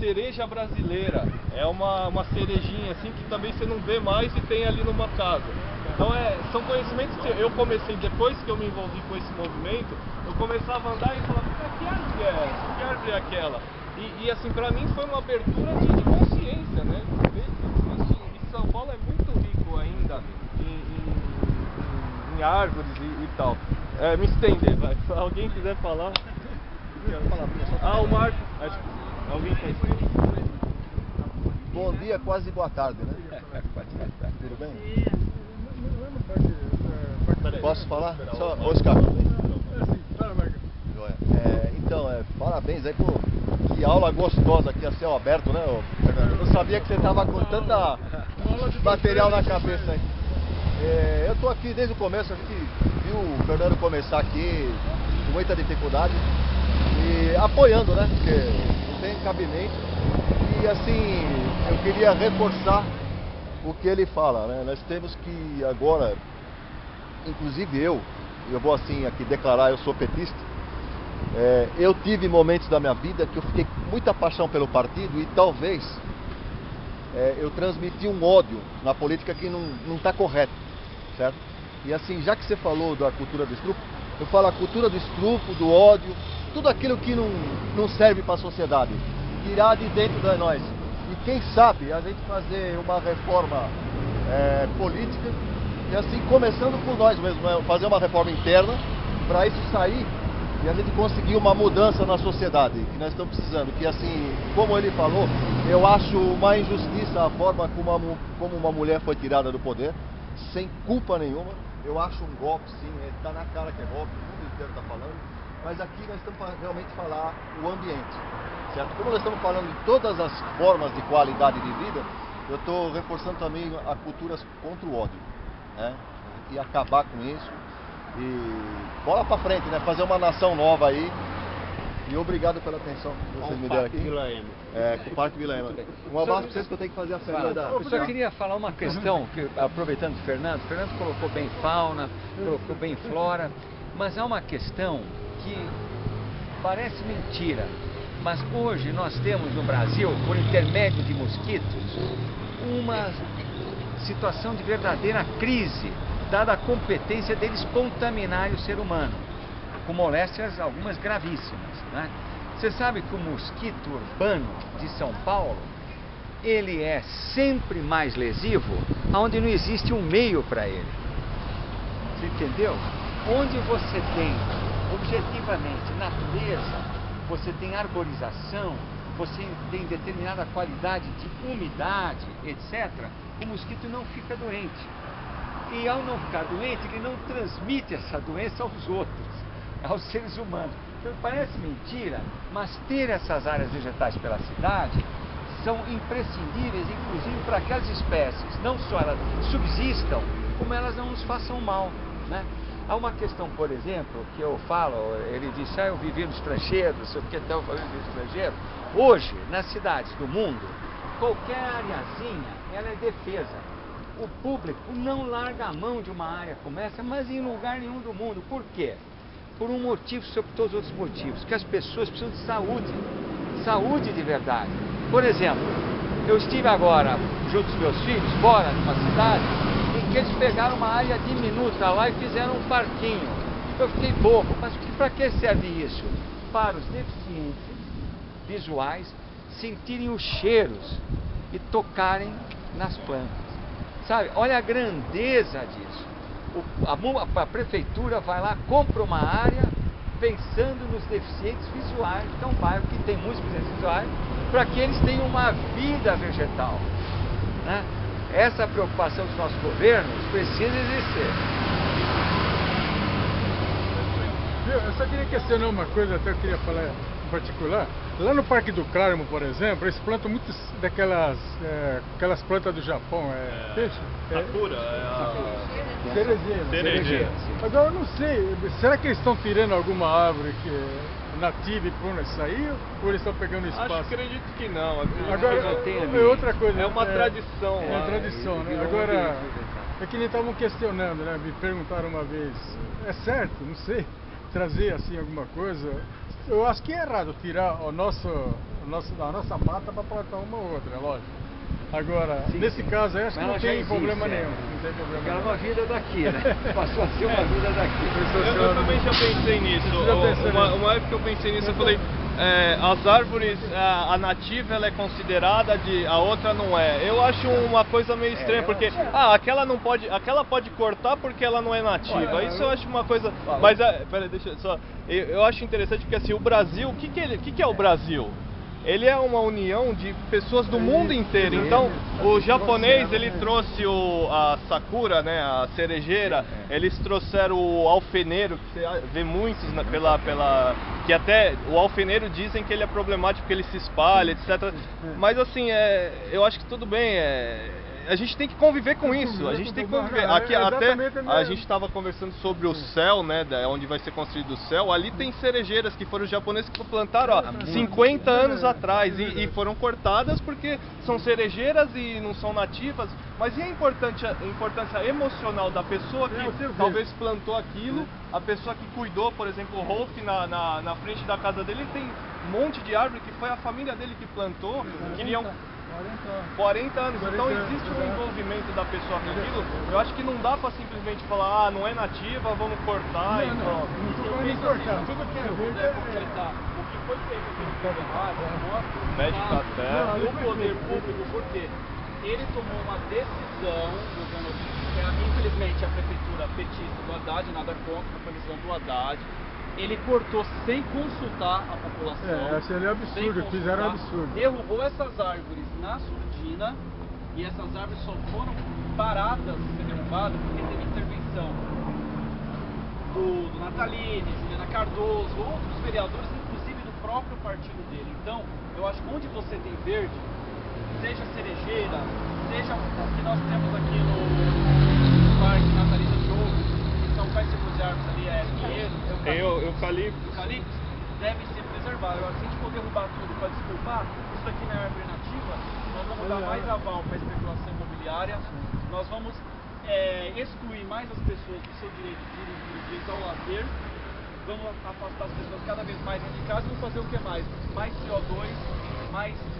cereja brasileira. É uma cerejinha assim que também você não vê mais e tem ali numa casa. Então são conhecimentos que eu comecei, depois que eu me envolvi com esse movimento, eu começava a andar e falava, que árvore é essa? Que árvore é aquela? E assim, pra mim foi uma abertura de consciência, né? E São Paulo é muito rico ainda em árvores e tal. Me estender, vai. Se alguém quiser falar. O Marco. Acho que alguém quer estender. Bom dia, quase boa tarde, né? Tudo bem? Posso falar? Só, Oscar. Então, parabéns aí por que aula gostosa aqui a céu aberto, né, Fernando? Eu não sabia que você estava com tanta material na cabeça aí. Eu estou aqui desde o começo, a gente viu o Fernando começar aqui com muita dificuldade e apoiando, né? Porque não tem cabimento. E assim, eu queria reforçar o que ele fala, né? Nós temos que agora, inclusive eu vou assim aqui declarar, eu sou petista. Eu tive momentos da minha vida que eu fiquei com muita paixão pelo partido e talvez eu transmiti um ódio na política que não está correto, certo? E assim, já que você falou da cultura do estrupo, eu falo a cultura do estrupo, do ódio, tudo aquilo que não serve para a sociedade, tirar de dentro de nós. E quem sabe a gente fazer uma reforma política, e assim, começando por nós mesmos, né? Fazer uma reforma interna, para isso sair e a gente conseguir uma mudança na sociedade, que nós estamos precisando. Que assim, como ele falou, eu acho uma injustiça a forma como uma mulher foi tirada do poder, sem culpa nenhuma. Eu acho um golpe, sim, está na cara que é golpe, o mundo inteiro está falando. Mas aqui nós estamos para realmente falar o ambiente, certo? Como nós estamos falando de todas as formas de qualidade de vida, eu estou reforçando também a cultura contra o ódio, né? e acabar com isso. E bola pra frente, né? Fazer uma nação nova aí. E obrigado pela atenção que vocês me deram aqui. Vila Ema. Com o Parque Vila Ema. Um abraço pra vocês que eu tenho que fazer a festa da... Eu só queria falar uma questão, que, aproveitando o Fernando colocou bem fauna, colocou bem flora, mas há uma questão que parece mentira, mas hoje nós temos no Brasil, por intermédio de mosquitos, uma situação de verdadeira crise, dada a competência deles contaminarem o ser humano, com moléstias algumas gravíssimas, né? Você sabe que o mosquito urbano de São Paulo, ele é sempre mais lesivo onde não existe um meio para ele. Você entendeu? Onde você tem, objetivamente, natureza, você tem arborização, você tem determinada qualidade de umidade, etc., o mosquito não fica doente. E ao não ficar doente, ele não transmite essa doença aos outros, aos seres humanos. Então, parece mentira, mas ter essas áreas vegetais pela cidade são imprescindíveis, inclusive para que as espécies, não só elas subsistam, como elas não nos façam mal, né? Há uma questão, por exemplo, que eu falo, ele disse, eu vivi no estrangeiro, não sei o que até eu vivi no estrangeiro. Hoje, nas cidades do mundo, qualquer areazinha, ela é defesa. O público não larga a mão de uma área como essa, mas em lugar nenhum do mundo. Por quê? Por um motivo sobre todos os outros motivos, que as pessoas precisam de saúde, saúde de verdade. Por exemplo, eu estive agora, junto dos meus filhos, fora de uma cidade, em que eles pegaram uma área diminuta lá e fizeram um parquinho. Eu fiquei bobo, mas para que serve isso? Para os deficientes visuais sentirem os cheiros e tocarem nas plantas. Sabe, olha a grandeza disso. A prefeitura vai lá, compra uma área pensando nos deficientes visuais, que é um bairro que tem muitos deficientes visuais, para que eles tenham uma vida vegetal, né? Essa preocupação dos nossos governos precisa existir. Eu só queria questionar uma coisa, até eu queria falar em particular. Lá no Parque do Carmo, por exemplo, eles plantam muitas daquelas aquelas plantas do Japão, peixe? Sakura, Cerejeira. Agora eu não sei, será que eles estão tirando alguma árvore que é nativa e pondo isso aí, ou eles estão pegando espaço? Acredito que não. Agora, é outra coisa. É uma tradição. É uma tradição, né? Agora, é que nem estavam questionando, né? Me perguntaram uma vez, é certo, não sei, trazer assim alguma coisa. Eu acho que é errado tirar a nossa mata para plantar uma ou outra, é lógico. Agora, nesse caso aí, acho que não tem problema nenhum. Não tem problema nenhum. É uma vida daqui, né? Passou a ser uma vida daqui. Eu também já pensei nisso. Uma época que eu pensei nisso, eu falei, as árvores, a nativa ela é considerada, a outra não é. Eu acho uma coisa meio estranha, porque aquela pode cortar porque ela não é nativa. Isso eu acho uma coisa. Mas peraí, deixa eu só. Eu acho interessante porque assim, o Brasil, o que é o Brasil? Ele é uma união de pessoas do mundo inteiro. Então, o japonês, ele trouxe a sakura, né, a cerejeira. Eles trouxeram o alfeneiro, que você vê muitos que até o alfeneiro dizem que ele é problemático porque ele se espalha, etc. Mas assim, eu acho que tudo bem. A gente tem que conviver com isso. A gente tem que conviver. Aqui até a gente estava conversando sobre o céu, né, onde vai ser construído o céu. Ali tem cerejeiras que foram os japoneses que plantaram 50 anos atrás e foram cortadas porque são cerejeiras e não são nativas. Mas e a importância emocional da pessoa que talvez plantou aquilo, a pessoa que cuidou, por exemplo, o Rolf na frente da casa dele, ele tem um monte de árvore que foi a família dele que plantou, queriam 40 anos, então existe um envolvimento da pessoa com aquilo. Eu acho que não dá pra simplesmente falar, não é nativa, vamos cortar e pronto. Tudo que eu puder completar o que foi feito pelo médico até o poder público, porque ele tomou uma decisão, infelizmente a prefeitura petista do Haddad, nada contra, foi a decisão do Haddad. Ele cortou sem consultar a população. Achei ele absurdo, fizeram um absurdo. Derrubou essas árvores na surdina e essas árvores só foram paradas de ser derrubadas porque teve intervenção do Natalini, Juliana Cardoso, outros vereadores, inclusive do próprio partido dele. Então, eu acho que onde você tem verde, seja cerejeira, seja o que nós temos aqui no Parque Natalina de eucalipto. Deve ser preservado. Agora, se a gente for derrubar tudo para desculpar, isso aqui não é árvore nativa, nós vamos dar mais aval para a especulação imobiliária, nós vamos excluir mais as pessoas do seu direito ao lazer, vamos afastar as pessoas cada vez mais dentro de casa e vamos fazer o que mais? Mais CO2,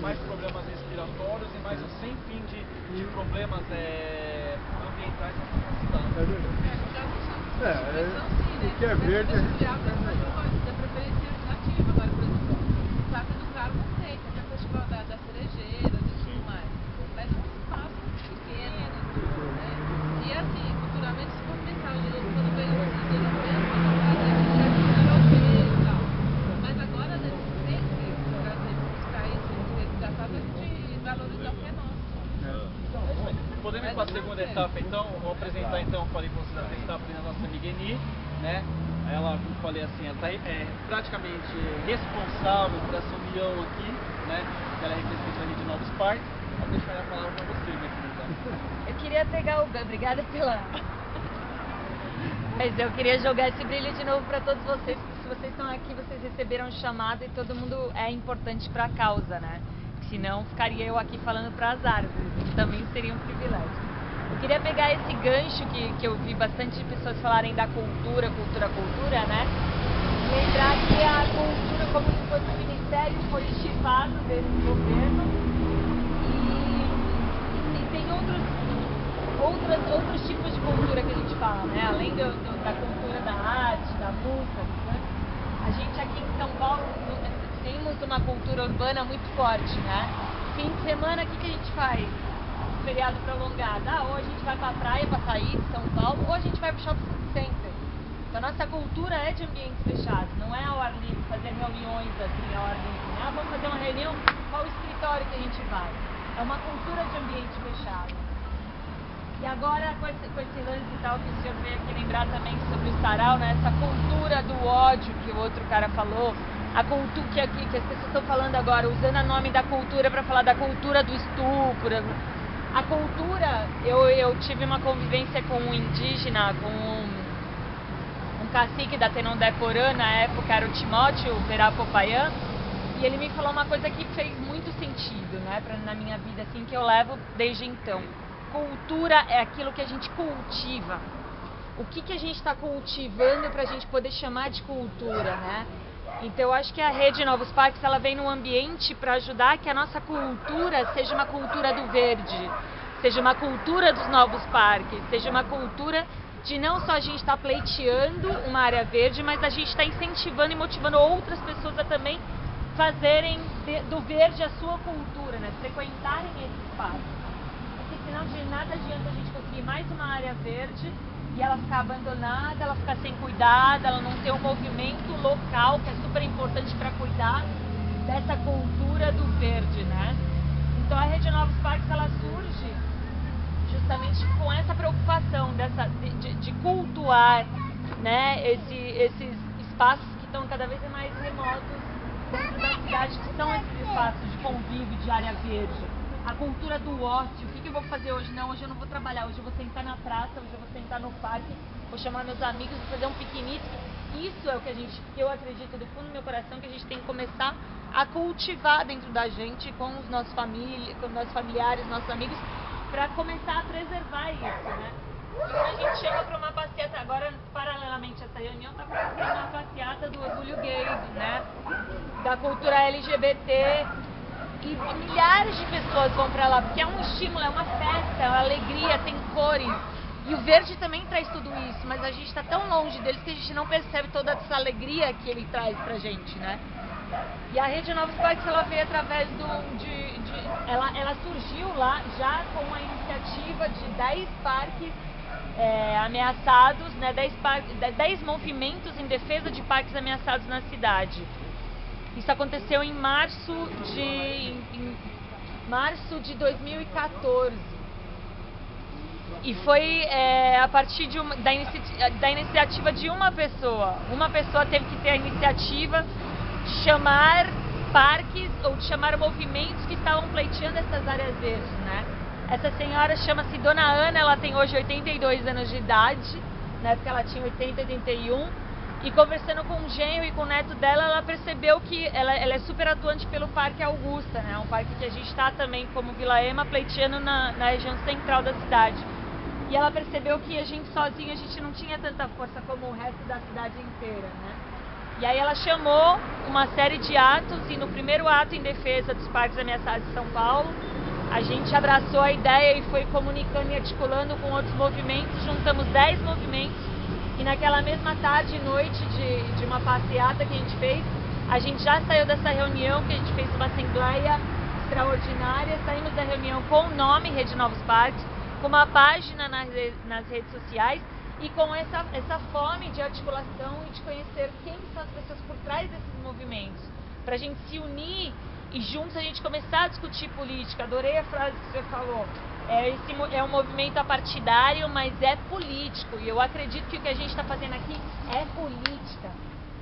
mais problemas respiratórios e mais sem fim de problemas ambientais na cidade. O que é verde a gente da preferência nativa, agora, por exemplo, o Parque do Carmo não tem o festival da cerejeira e tudo mais. Mas é um espaço pequeno, né? E assim, culturalmente, se for pensar hoje, quando veio o desenvolvimento, a gente já chover e tal. Mas agora, nesse sempre, trazer buscar isso, resgatar, a gente valorizar o que é nosso. Podemos ir para a segunda etapa, então. Vou apresentar, então, falei para vocês, a etapa da nossa amiga Eni, né? Ela, como falei assim, ela é praticamente responsável por essa união aqui, né? Ela é representante ali de Novos Parques. Vou deixar ela falar para você, minha querida. Eu queria pegar o gancho, obrigada pela... Mas eu queria jogar esse brilho de novo para todos vocês, porque se vocês estão aqui, vocês receberam um chamado e todo mundo é importante para a causa, né? Senão ficaria eu aqui falando para as árvores, que também seria um privilégio. Eu queria pegar esse gancho que eu vi bastante pessoas falarem da cultura, né? E lembrar que a cultura, como se fosse um ministério, foi estivado desse governo. E tem outros tipos de cultura que a gente fala, né? Além da cultura da arte, da música, né? A gente aqui em São Paulo temos uma cultura urbana muito forte, né? Fim de semana, o que a gente faz? Feriado prolongado. Ou a gente vai pra praia pra sair de São Paulo, ou a gente vai pro shopping center. Então, a nossa cultura é de ambientes fechados, não é ao ar livre, fazer reuniões assim, ao ar livre. Vamos fazer uma reunião, qual o escritório que a gente vai? É uma cultura de ambiente fechado. E agora, com esse lance e tal, que o senhor veio aqui lembrar também sobre o sarau, né? Essa cultura do ódio que o outro cara falou, a cultura que as pessoas estão falando agora, usando o nome da cultura para falar da cultura do estupro. A cultura, eu tive uma convivência com um indígena, com um cacique da Tenondé Porã, na época era o Timóteo Verapopaian, e ele me falou uma coisa que fez muito sentido, né, na minha vida, assim, que eu levo desde então. Cultura é aquilo que a gente cultiva. O que a gente está cultivando para a gente poder chamar de cultura, né? Então eu acho que a Rede Novos Parques, ela vem num ambiente para ajudar que a nossa cultura seja uma cultura do verde, seja uma cultura dos novos parques, seja uma cultura de não só a gente estar pleiteando uma área verde, mas a gente está incentivando e motivando outras pessoas a também fazerem do verde a sua cultura, né? Frequentarem esse espaço. Porque senão de nada adianta a gente conseguir mais uma área verde e ela ficar abandonada, ela ficar sem cuidado, ela não ter um movimento local que é super importante para cuidar dessa cultura do verde, né? Então a Rede Novos Parques, ela surge justamente com essa preocupação de cultuar, né, esses espaços que estão cada vez mais remotos dentro da cidade, que são esses espaços de convívio, de área verde. A cultura do ócio, o que eu vou fazer hoje? Não, hoje eu não vou trabalhar, hoje eu vou sentar na praça, hoje eu vou sentar no parque, vou chamar meus amigos, vou fazer um piquenique. Isso é o que eu acredito do fundo do meu coração, que a gente tem que começar a cultivar dentro da gente, com os nossos familiares, nossos amigos, para começar a preservar isso, né? Então a gente chama para uma passeata, agora paralelamente a essa reunião, está acontecendo uma passeata do orgulho gay, né? Da cultura LGBT. E milhares de pessoas vão para lá, porque é um estímulo, é uma festa, é uma alegria, tem cores. E o verde também traz tudo isso, mas a gente está tão longe deles que a gente não percebe toda essa alegria que ele traz pra gente, né? E a Rede Novos Parques, ela veio através ela surgiu lá já com uma iniciativa de 10 parques ameaçados, né? 10 movimentos em defesa de parques ameaçados na cidade. Isso aconteceu em março de 2014. E foi a partir da iniciativa de uma pessoa. Uma pessoa teve que ter a iniciativa de chamar parques ou de chamar movimentos que estavam pleiteando essas áreas verdes, né? Essa senhora chama-se Dona Ana, ela tem hoje 82 anos de idade, na época ela tinha 81. E conversando com o genro e com o neto dela, ela percebeu que ela é super atuante pelo Parque Augusta, né? Um parque que a gente está também como Vila Ema, pleiteando na região central da cidade. E ela percebeu que a gente sozinho, a gente não tinha tanta força como o resto da cidade inteira, né? E aí ela chamou uma série de atos, e no primeiro ato em defesa dos parques ameaçados de São Paulo, a gente abraçou a ideia e foi comunicando e articulando com outros movimentos, juntamos 10 movimentos, e naquela mesma tarde e noite de uma passeata que a gente fez, a gente já saiu dessa reunião, que a gente fez uma assembleia extraordinária, saímos da reunião com o nome Rede Novos Parques, com uma página nas redes sociais e com essa fome de articulação e de conhecer quem são as pessoas por trás desses movimentos, para a gente se unir e juntos a gente começar a discutir política. Adorei a frase que você falou. Esse é um movimento apartidário, mas é político, e eu acredito que o que a gente está fazendo aqui é política.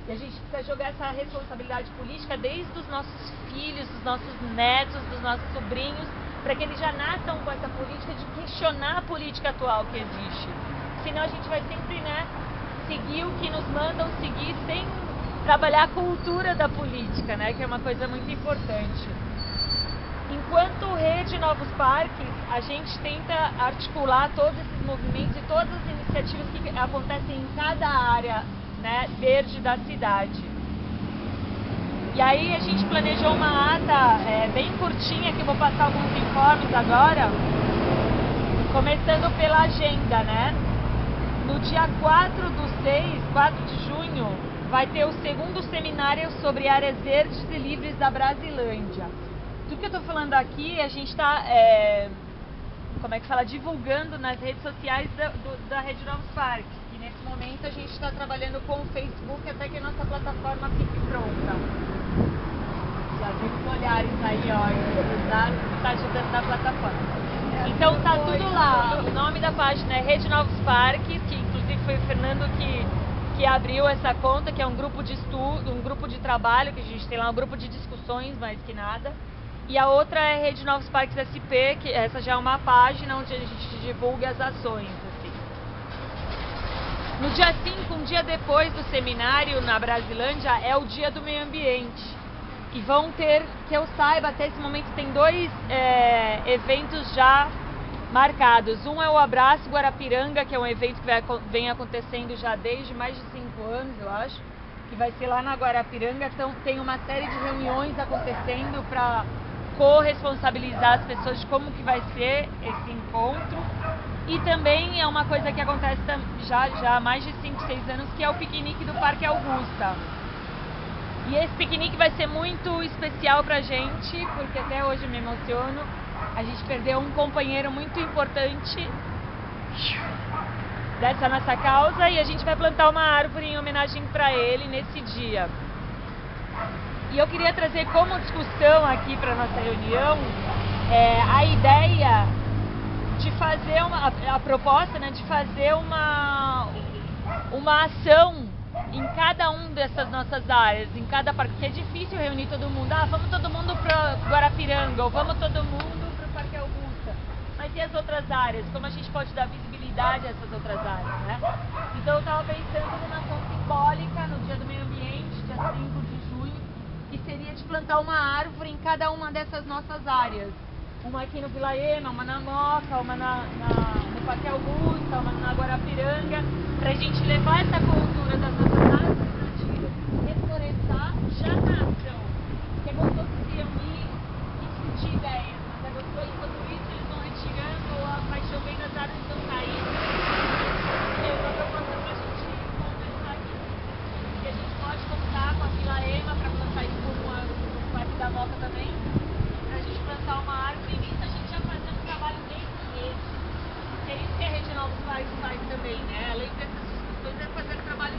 E a gente precisa jogar essa responsabilidade política desde os nossos filhos, dos nossos netos, dos nossos sobrinhos, para que eles já nasçam com essa política de questionar a política atual que existe. Senão a gente vai sempre, né, seguir o que nos mandam seguir sem trabalhar a cultura da política, né, que é uma coisa muito importante. Enquanto Rede Novos Parques, a gente tenta articular todos esses movimentos e todas as iniciativas que acontecem em cada área, né, verde da cidade. E aí a gente planejou uma ata bem curtinha, que eu vou passar alguns informes agora, começando pela agenda, né? No dia 4 de junho, vai ter o segundo seminário sobre áreas verdes e livres da Brasilândia. Tudo que eu estou falando aqui, a gente está, divulgando nas redes sociais da Rede Novos Parques. E nesse momento a gente está trabalhando com o Facebook até que a nossa plataforma fique pronta. Já vi os olhares aí, ó, está ajudando na plataforma. Então tá tudo lá. O nome da página é Rede Novos Parques, que inclusive foi o Fernando que abriu essa conta, que é um grupo de estudo, um grupo de trabalho que a gente tem lá, um grupo de discussões, mais que nada. E a outra é Rede Novos Parques SP, que essa já é uma página onde a gente divulga as ações, assim. No dia 5, um dia depois do seminário na Brasilândia, é o Dia do Meio Ambiente. E vão ter, que eu saiba, até esse momento tem 2 eventos já marcados. Um é o Abraço Guarapiranga, que é um evento que vem acontecendo já desde mais de 5 anos, eu acho, que vai ser lá na Guarapiranga. Então tem uma série de reuniões acontecendo para corresponsabilizar as pessoas de como que vai ser esse encontro. E também é uma coisa que acontece já há mais de 5, 6 anos, que é o piquenique do Parque Augusta. E esse piquenique vai ser muito especial pra gente, porque até hoje eu me emociono. A gente perdeu um companheiro muito importante dessa nossa causa, e a gente vai plantar uma árvore em homenagem pra ele nesse dia. E eu queria trazer como discussão aqui para nossa reunião a ideia de fazer a proposta, né, de fazer uma ação em cada um dessas nossas áreas, em cada parque, porque é difícil reunir todo mundo. Vamos todo mundo para Guarapiranga, ou vamos todo mundo para o Parque Augusta. Mas e as outras áreas? Como a gente pode dar visibilidade a essas outras áreas, né? Então eu estava pensando numa ação simbólica no Dia do Meio Ambiente, dia 5 de junho, que seria de plantar uma árvore em cada uma dessas nossas áreas. Uma aqui no Vila Ema, uma na Moca, uma no Parque Augusta, uma na Guarapiranga, para a gente levar essa cultura das nossas árvores nativas, reflorestar já na ação. Que é gostoso se reunir e discutir ideias, mas é gostoso enquanto isso eles vão retirando, vai chovendo, as árvores estão caindo. É uma proposta para a gente conversar aqui. E a gente pode contar com a Vila Ema para plantar isso como o Parque da Moca também, para a gente plantar uma árvore, e nisso a gente já fazer um trabalho bem em rede. Que é isso que a Rede Novos Parques faz também, né? Além dessas discussões, é fazer trabalho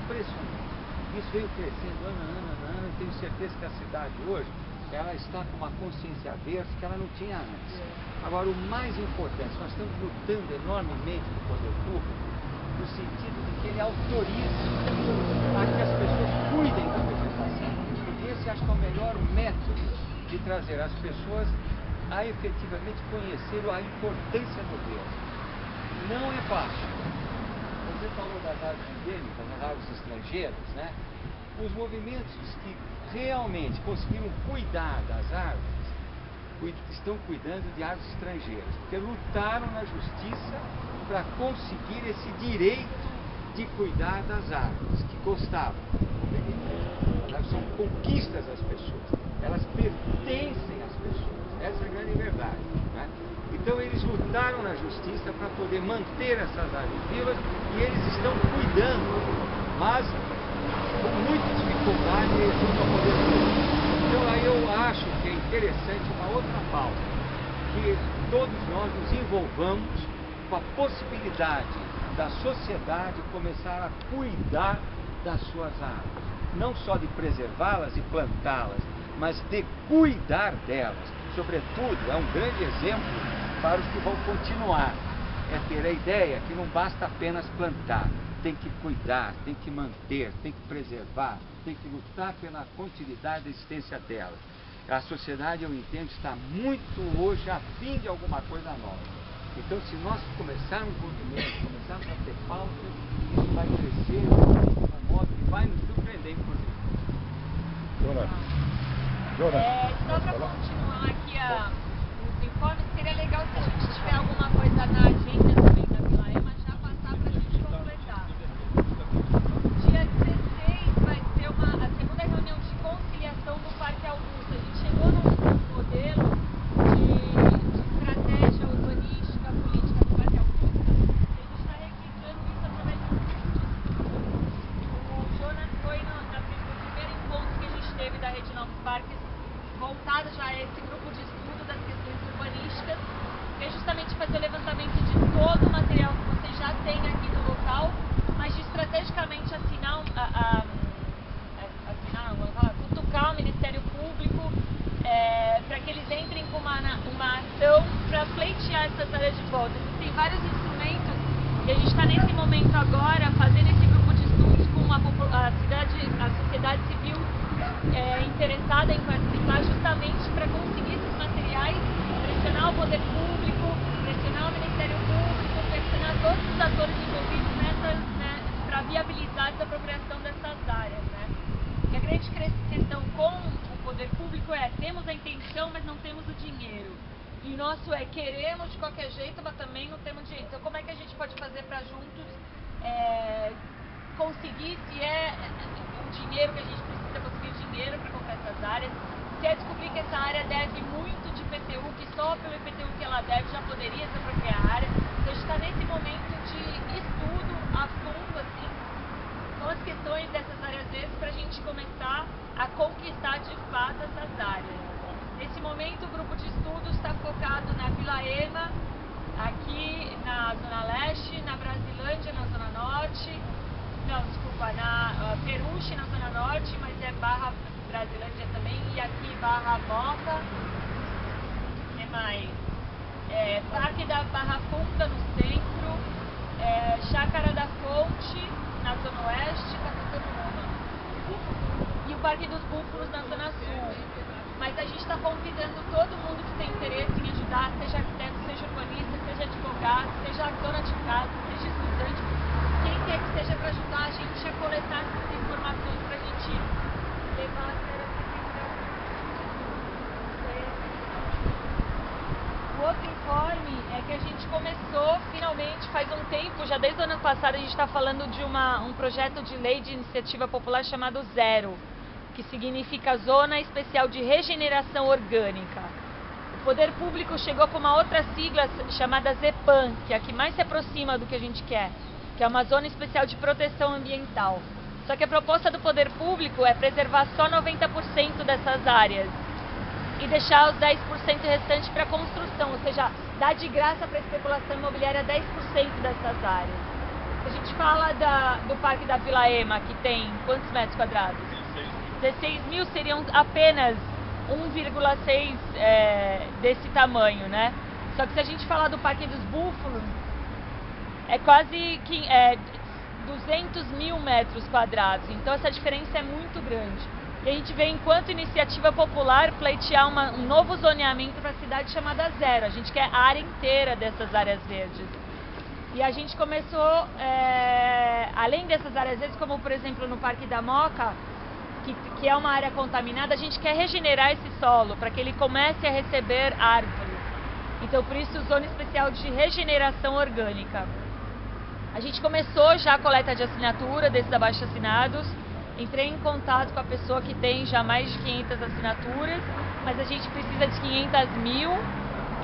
impressionante. Isso veio crescendo ano a ano, e tenho certeza que a cidade hoje, ela está com uma consciência verde que ela não tinha antes. Agora, o mais importante, nós estamos lutando enormemente com o poder público, no sentido de que ele autorize a que as pessoas cuidem da vegetação. E esse acho que é o melhor método de trazer as pessoas a efetivamente conhecer a importância do verde. Não é fácil. Você falou das árvores endêmicas, das árvores estrangeiras, né? Os movimentos que realmente conseguiram cuidar das árvores estão cuidando de árvores estrangeiras, porque lutaram na justiça para conseguir esse direito de cuidar das árvores, que gostavam. Elas são conquistas das pessoas, elas pertencem às pessoas, essa é a grande verdade, né? Então eles lutaram na justiça para poder manter essas árvores vivas e eles estão cuidando, mas com muita dificuldade junto ao poder público. Então aí eu acho que é interessante uma outra pauta, que todos nós nos envolvamos com a possibilidade da sociedade começar a cuidar das suas árvores, não só de preservá-las e plantá-las, mas de cuidar delas. Sobretudo, é um grande exemplo para os que vão continuar, é ter a ideia que não basta apenas plantar, tem que cuidar, tem que manter, tem que preservar, tem que lutar pela continuidade da existência delas. A sociedade, eu entendo, está muito hoje a fim de alguma coisa nova. Então, se nós começarmos o movimento, começarmos a ter pauta, isso vai crescer de um modo que vai nos surpreender, inclusive. Só para continuar aqui os informes, seria legal se a gente tiver alguma coisa na agenda também da Vila Ema, já passar para a gente completar. Dia 16 vai ser a segunda reunião de conciliação no Parque Augusta. A gente chegou num modelo de estratégia urbanística, política do Parque Augusta, e a gente está requisitando isso através de um grupo de estudo. O Jonas foi no primeiro encontro que a gente teve da Rede Novos Parques, voltado já a esse grupo de estudo das questões urbanísticas, que é justamente fazer o levantamento de todo o material que você já tem aqui no local, mas de estrategicamente cutucar o Ministério Público para que eles entrem com uma ação para pleitear essas áreas de volta. Existem vários instrumentos e a gente está nesse momento agora fazendo esse grupo de estudos com a sociedade civil interessada em participar, justamente para conseguir esses materiais, pressionar o poder público, pressionar o Ministério Público, pressionar todos os atores envolvidos para viabilizar a apropriação dessas áreas, né? E a grande questão com o poder público temos a intenção, mas não temos o dinheiro. E o nosso queremos de qualquer jeito, mas também não temos dinheiro. Então como é que a gente pode fazer para juntos conseguir, se o dinheiro que a gente precisa, conseguir dinheiro para comprar essas áreas, se descobrir que essa área deve muito de IPTU, que só pelo IPTU que ela deve já poderia desapropriar a área. Então a gente está nesse momento de estudo a fundo, assim, com as questões dessas áreas verdes, para a gente começar a conquistar de fato essas áreas. Nesse momento o grupo de estudos está focado na Vila Ema, aqui na Zona Leste, na Brasilândia, na Zona Norte, na Peruche, na Zona Norte, mas Barra Brasilândia também, e aqui Barra Moca. O que mais? Parque da Barra Funda no centro, Chácara da Fonte na Zona Oeste, tá faltando uma. E o Parque dos Búfalos na Zona Sul. Mas a gente está convidando todo mundo que tem interesse em ajudar, seja arquiteto, seja urbanista, seja advogado, seja dona de casa, seja estudante, quem quer que seja, para ajudar a gente a coletar essas informações para a gente levar a sério essa questão. O outro informe é que a gente começou finalmente, faz um tempo, já desde o ano passado, a gente está falando de um projeto de lei de iniciativa popular chamado Zero, que significa Zona Especial de Regeneração Orgânica. O poder público chegou com uma outra sigla chamada ZEPAM, que é a que mais se aproxima do que a gente quer, que é uma Zona Especial de Proteção Ambiental. Só que a proposta do poder público é preservar só 90% dessas áreas e deixar os 10% restantes para construção, ou seja, dar de graça para a especulação imobiliária 10% dessas áreas. Se a gente fala do Parque da Vila Ema, que tem quantos metros quadrados? 16 mil seriam apenas 1,6 desse tamanho, né? Só que se a gente falar do Parque dos Búfalos, é quase 200 mil metros quadrados. Então essa diferença é muito grande. E a gente vê, enquanto iniciativa popular, pleitear um novo zoneamento para a cidade chamada Zero. A gente quer a área inteira dessas áreas verdes. E a gente começou, além dessas áreas verdes, como por exemplo no Parque da Moca, que é uma área contaminada, a gente quer regenerar esse solo para que ele comece a receber árvores. Então por isso zona especial de regeneração orgânica. A gente começou já a coleta de assinatura desses abaixo-assinados. Entrei em contato com a pessoa que tem já mais de 500 assinaturas, mas a gente precisa de 500 mil.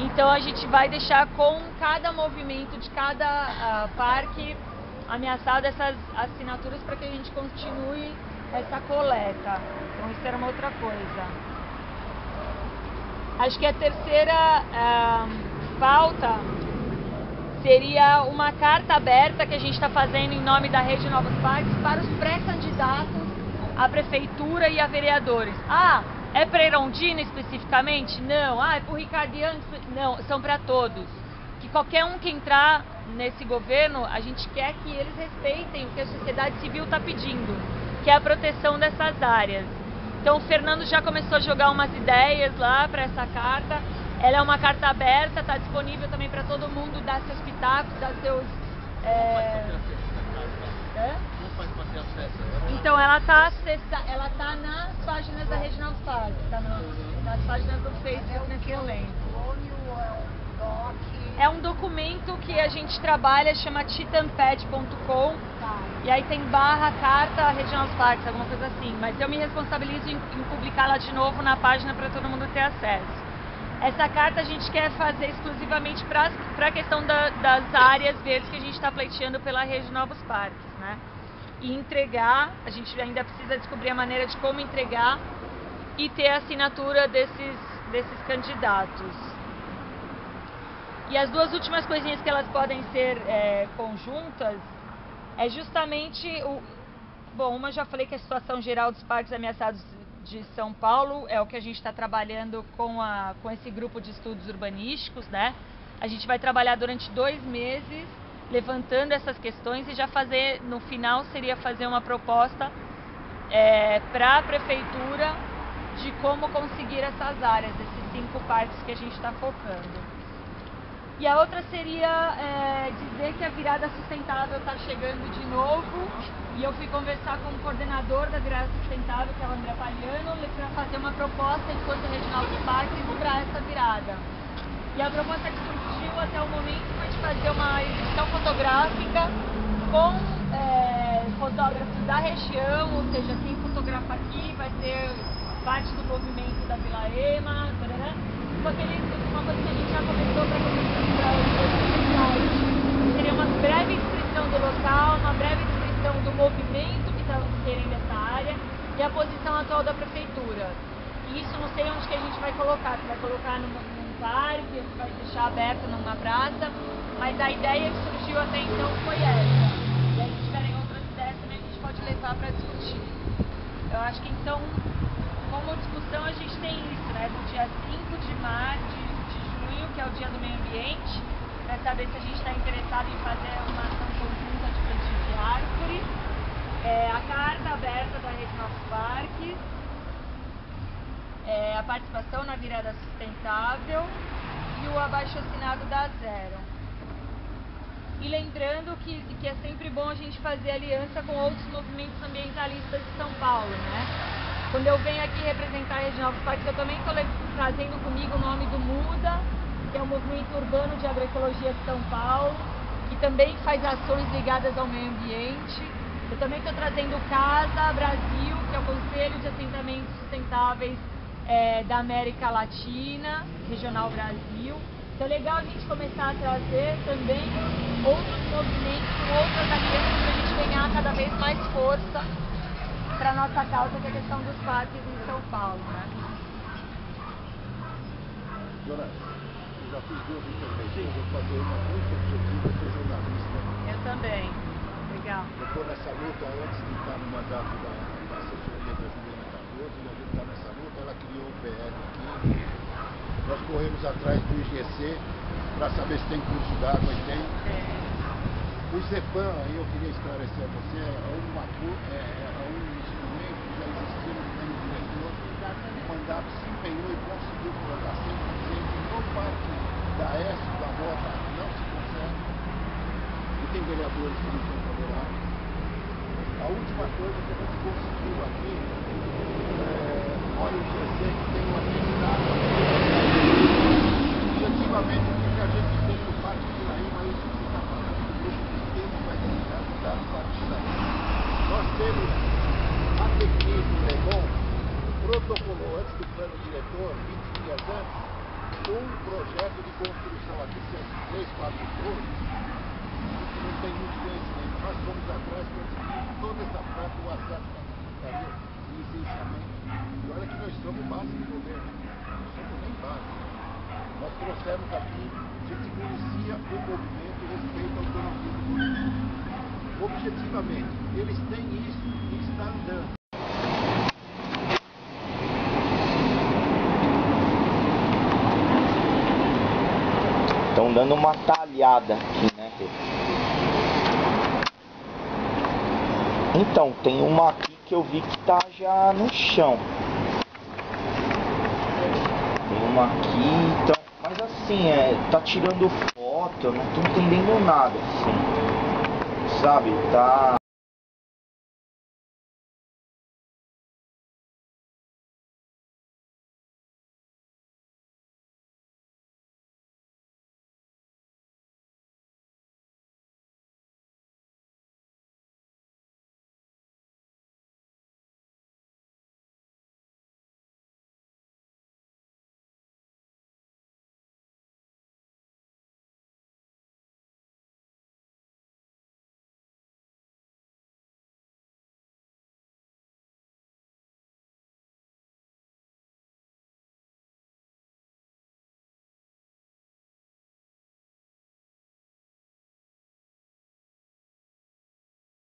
Então a gente vai deixar com cada movimento de cada parque ameaçado essas assinaturas para que a gente continue essa coleta. Então isso era uma outra coisa. Acho que a terceira pauta seria uma carta aberta que a gente está fazendo em nome da Rede Novos Parques para os pré-candidatos à prefeitura e a vereadores. É para Erondina especificamente? Não. É para o Ricardiano? Não, são para todos. Que qualquer um que entrar nesse governo, a gente quer que eles respeitem o que a sociedade civil está pedindo, que é a proteção dessas áreas. Então o Fernando já começou a jogar umas ideias lá para essa carta. Ela é uma carta aberta, está disponível também para todo mundo dar seus pitacos, dar seus... Então ela tá nas páginas da Rede Novos Parques, tá nas páginas do Facebook nesse momento. É um documento que a gente trabalha, chama titanpad.com, e aí tem /carta Rede Novos Parques, alguma coisa assim, mas eu me responsabilizo em publicá-la de novo na página para todo mundo ter acesso. Essa carta a gente quer fazer exclusivamente para a questão das áreas verdes que a gente está pleiteando pela Rede Novos Parques, né? E entregar, a gente ainda precisa descobrir a maneira de como entregar e ter a assinatura desses candidatos. E as duas últimas coisinhas que elas podem ser conjuntas é justamente bom, uma já falei que a situação geral dos parques ameaçados de São Paulo é o que a gente está trabalhando com esse grupo de estudos urbanísticos, né? A gente vai trabalhar durante 2 meses levantando essas questões e já fazer, no final, seria fazer uma proposta para a prefeitura de como conseguir essas áreas, esses 5 parques que a gente está focando. E a outra seria dizer que a virada sustentável está chegando de novo, e eu fui conversar com o coordenador da virada sustentável, que é o André Pagliano, para fazer uma proposta enquanto Regional do Parque e cobrar essa virada. E a proposta que surgiu até o momento foi de fazer uma exibição fotográfica com fotógrafos da região, ou seja, quem fotografa aqui vai ser parte do movimento da Vila Ema, uma coisa que a gente já começou para seria uma breve descrição do local, uma breve descrição do movimento que está querendo dessa área e a posição atual da prefeitura. E isso não sei onde que a gente vai colocar, se vai colocar num parque, se vai deixar aberto numa praça, mas a ideia que surgiu até então foi essa. E aí se tiverem outras ideias também a gente pode levar para discutir. Eu acho que então, como discussão, a gente tem isso, né? Do dia 5 de junho, que é o dia do meio ambiente, para saber se a gente está interessado em fazer uma ação conjunta de plantio de árvore, a carta aberta da Rede Novos Parques, a participação na virada sustentável e o abaixo-assinado da Zero. E lembrando que é sempre bom a gente fazer aliança com outros movimentos ambientalistas de São Paulo, né? Quando eu venho aqui representar a Rede Novos Parques, eu também estou trazendo comigo o nome do MUDA, que é o Movimento Urbano de Agroecologia de São Paulo, que também faz ações ligadas ao meio ambiente. Eu também estou trazendo o CASA Brasil, que é o Conselho de Assentamentos Sustentáveis da América Latina, Regional Brasil. Então é legal a gente começar a trazer também outros movimentos, outras alianças, para a gente ganhar cada vez mais força para a nossa causa, que é a questão dos parques em São Paulo, né? Dona, eu já fiz 2 intervenções, vou fazer uma muito objetiva, sou jornalista. Eu também. Legal. Eu estou nessa luta antes de estar no mandato da assessoria da Juliana Cardoso, e a gente está nessa luta. Ela criou o PL aqui. Nós corremos atrás do IGC para saber se tem curso d'água e tem. O ZEPAM, aí eu queria esclarecer a você, é um instrumento que já existia no plano diretor. O mandato se empenhou e conseguiu colocar 100% no parque da ESP, da Mota, não se consegue. E tem vereadores que não são favoráveis. A última coisa que a gente conseguiu aqui, olha o IGC que tem uma atividade. Objetivamente, o que a gente tem no Parque de Piraíma, isso que você está falando, o grupo pequeno vai tentar ajudar no Parque de Piraíma. Nós temos a Tecnip do Legon, protocolou antes do plano diretor, 20 dias antes, um projeto de construção aqui, são 3, 4 torres, que não tem muito conhecimento. Nós fomos atrás, conseguimos toda essa parte, o acesso da secretaria, licenciamento. E olha que nós somos base de governo, não somos nem base. Nós trouxemos aqui, a gente inicia o movimento respeito à autonomia do município. Objetivamente, eles têm isso e está andando. Estão dando uma talhada aqui, né? Então, tem uma aqui que eu vi que tá já no chão. Tem uma aqui, então, mas assim, tá tirando foto, eu não tô entendendo nada, assim. Sabe, tá...